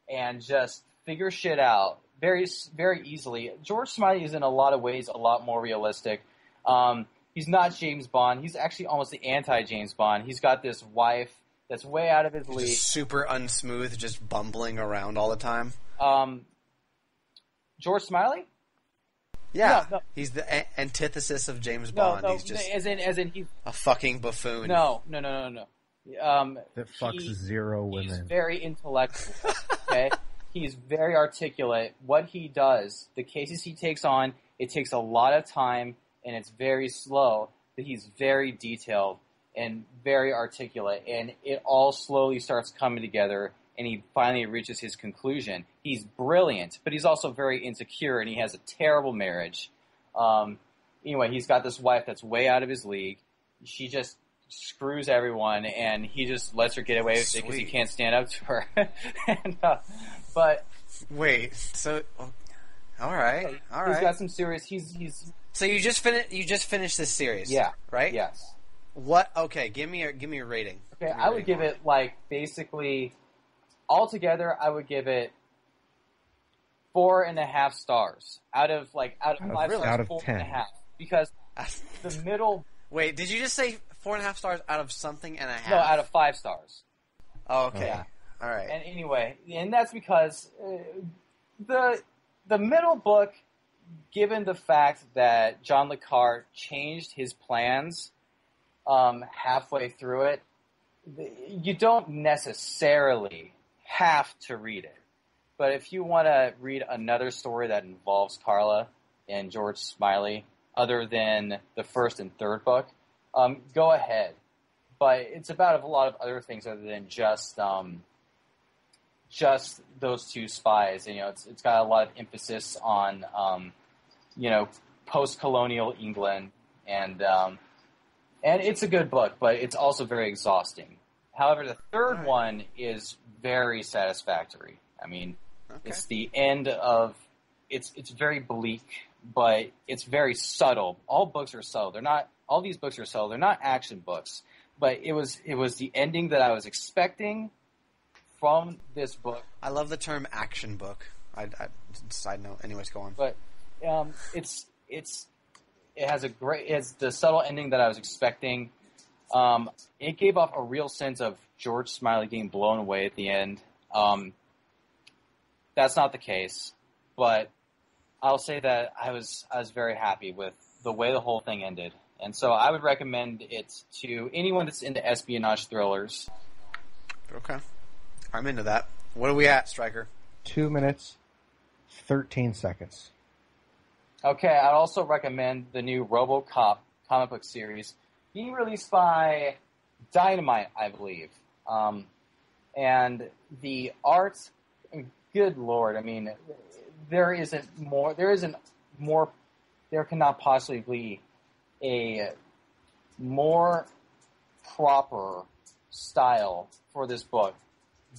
and just figure shit out very, very easily. George Smiley is in a lot of ways a lot more realistic. He's not James Bond. He's actually almost the anti-James Bond. He's got this wife that's way out of his league. Just super unsmooth, just bumbling around all the time. George Smiley? Yeah, no. He's the antithesis of James Bond. No, he's just as in he's a fucking buffoon. No. That fucks zero women. He's very intellectual. Okay, he's very articulate. What he does, the cases he takes on, it takes a lot of time and it's very slow. But he's very detailed and very articulate, and it all slowly starts coming together. And he finally reaches his conclusion. He's brilliant, but he's also very insecure, and he has a terrible marriage. Anyway, he's got this wife that's way out of his league. She just screws everyone, and he just lets her get away with it because he can't stand up to her. But wait, so all right. He's got some serious. He's. So you just finished this series, yeah, right? Yes. What? Okay, give me a rating. Okay, I would give it basically. Altogether, I would give it 4.5 stars out of 5 stars. Out of 4.5 because the middle. Wait, did you just say 4.5 stars out of something and a half? No, out of 5 stars. Oh, okay. Yeah. All right. And anyway, and that's because the middle book, given the fact that John le Carré changed his plans halfway through it, you don't necessarily have to read it. But if you want to read another story that involves Carla and George Smiley, other than the first and third book, go ahead. But it's about a lot of other things other than just those two spies. You know, it's got a lot of emphasis on post-colonial England, and it's a good book, but it's also very exhausting. However, the third one is very satisfactory. I mean, it's the end of it's very bleak, but it's very subtle. All books are subtle. All these books are subtle. They're not action books, but it was the ending that I was expecting from this book. I love the term action book. Side note. Anyways, go on. But it has it's the subtle ending that I was expecting. It gave off a real sense of George Smiley getting blown away at the end. That's not the case, but I'll say that I was very happy with the way the whole thing ended. And so I would recommend it to anyone that's into espionage thrillers. Okay. I'm into that. What are we at, Stryker? 2 minutes, 13 seconds. Okay, I'd also recommend the new RoboCop comic book series being released by Dynamite, I believe. And the art, good Lord, I mean, there cannot possibly be a more proper style for this book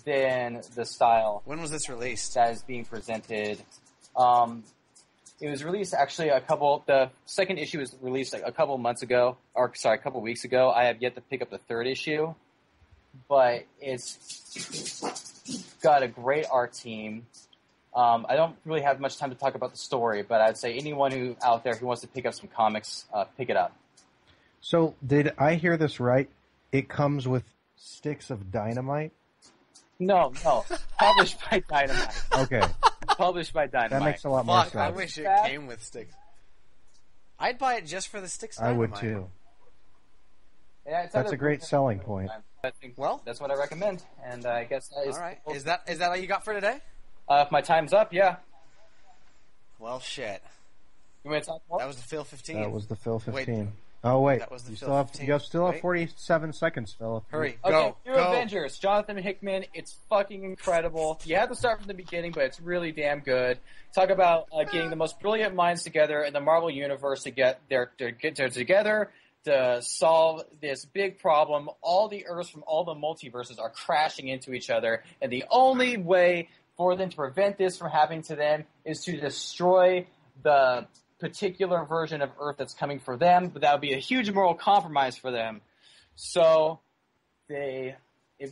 than the style. When was this released? That is being presented. It was released actually the second issue was released a couple weeks ago. I have yet to pick up the third issue, but it's got a great art team. I don't really have much time to talk about the story, but I'd say anyone out there who wants to pick up some comics, pick it up. So did I hear this right? It comes with sticks of dynamite? No. Published by Dynamite. Okay. Published by Dynamite. That makes a lot more sense. I wish it came with sticks. I'd buy it just for the sticks. I would too. Yeah, it's That's a great selling point. I think Well- that's what I recommend, and I guess that is All right. Is that all you got for today? If my time's up, yeah. Well, shit. You want to talk more? That was the Phil 15. That was the Phil 15. Wait. Oh wait, That was the you Phil still have 15. you still have Wait. 47 seconds, Phil. Hurry, Okay, go, New go. Avengers, Jonathan Hickman. It's fucking incredible. You have to start from the beginning, but it's really damn good. Talk about getting the most brilliant minds together in the Marvel universe to get together to solve this big problem. All the Earths from all the multiverses are crashing into each other, and the only way for them to prevent this from happening to them is to destroy the particular version of Earth that's coming for them, but that would be a huge moral compromise for them. So it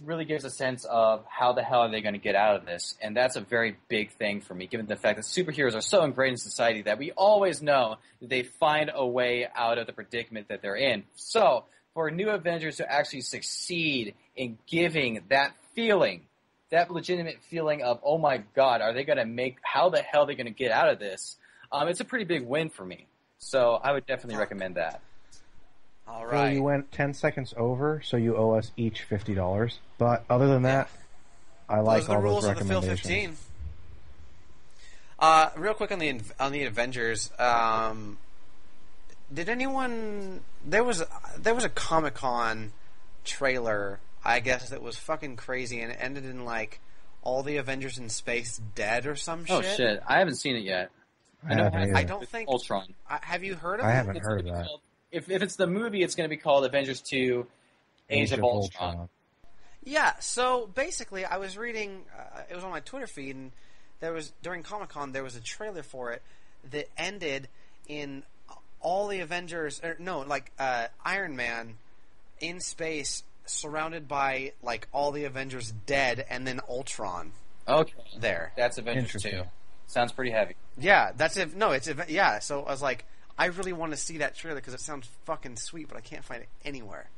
really gives a sense of how the hell are they going to get out of this, and that's a very big thing for me, given the fact that superheroes are so ingrained in society that we always know that they find a way out of the predicament that they're in. So for New Avengers to actually succeed in giving that feeling, that legitimate feeling of, oh my god, are they going to how the hell are they going to get out of this? It's a pretty big win for me. So I would definitely recommend that. All Phil, right. you went 10 seconds over, so you owe us each $50. But other than that, I like Those are the all rules those of the Phil recommendations. 15. Real quick on the Avengers. Did anyone? There was a Comic-Con trailer, I guess, that was fucking crazy, and it ended in like all the Avengers in space dead or some shit. Oh shit, I haven't seen it yet. I haven't either. I don't think Ultron. Have you heard of I it? haven't It's heard gonna of be that. called- if it's the movie, it's going to be called Avengers 2: Age of Ultron. Yeah, so basically, I was reading. It was on my Twitter feed, and there was during Comic-Con there was a trailer for it that ended in all the Avengers. Iron Man in space, surrounded by like all the Avengers dead, and then Ultron Okay, there. that's Avengers Interesting. 2. Sounds pretty heavy. Yeah, that's it. No, it's yeah. So I was like, I really want to see that trailer because it sounds fucking sweet, but I can't find it anywhere.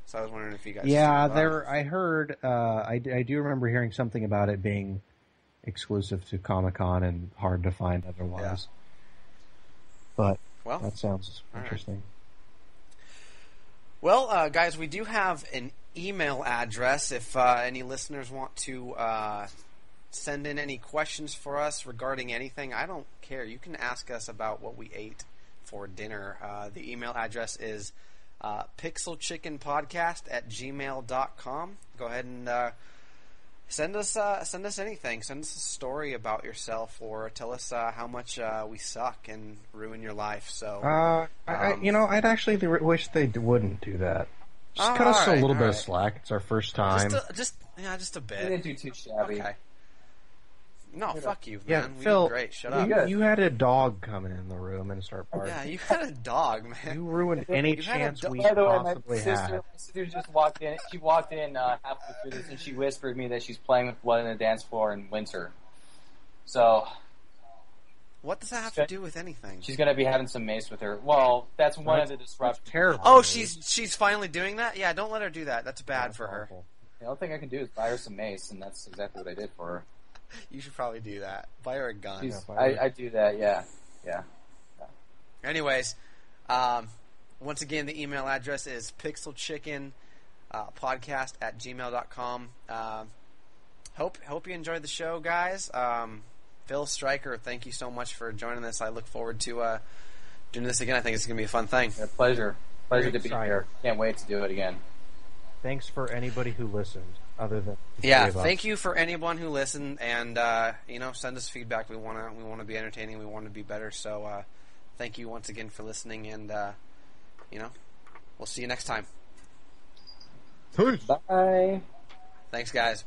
So I was wondering if you guys. Yeah, I heard. I do remember hearing something about it being exclusive to Comic-Con and hard to find otherwise. But Well, that sounds all right. interesting. Well, guys, we do have an email address if any listeners want to send in any questions for us regarding anything. I don't care. You can ask us about what we ate for dinner. The email address is pixelchickenpodcast@gmail.com. Go ahead and send us anything. Send us a story about yourself, or tell us how much we suck and ruin your life. So, I'd actually wish they wouldn't do that. Just cut us all a right, little bit all of right. slack. It's our first time. just a They bit. didn't do too shabby. Okay. No, fuck you, Yeah, man. We Phil, did great. Shut up. good. you had a dog coming in the room and start barking. Yeah, you had a dog, man. You ruined any You had a chance dog. we By the way, my possibly sister, had. my sister just walked in. She walked in halfway through this, and she whispered me that she's playing with blood on the dance floor in winter. So What does that have to do with anything? she's going to be having some mace with her. Well, that's one of the That's disruptions. terrible. Oh, dude. she's finally doing that? Yeah, don't let her do that. That's bad That's for her. awful. The only thing I can do is buy her some mace, and that's exactly what I did for her. You should probably do that. Buy her a gun. She's, buy her- I do that, yeah. Anyways, once again, the email address is pixelchickenpodcast@gmail.com. Hope you enjoyed the show, guys. Phil Stryker, thank you so much for joining us. I look forward to doing this again. I think it's going to be a fun thing. Yeah, pleasure to be excited. here. Can't wait to do it again. Thanks for anybody who listened, other than the Yeah, three of us. thank you for anyone who listened, and send us feedback. We want to be entertaining. We want to be better. So, thank you once again for listening, and we'll see you next time. Peace. Bye. Thanks, guys.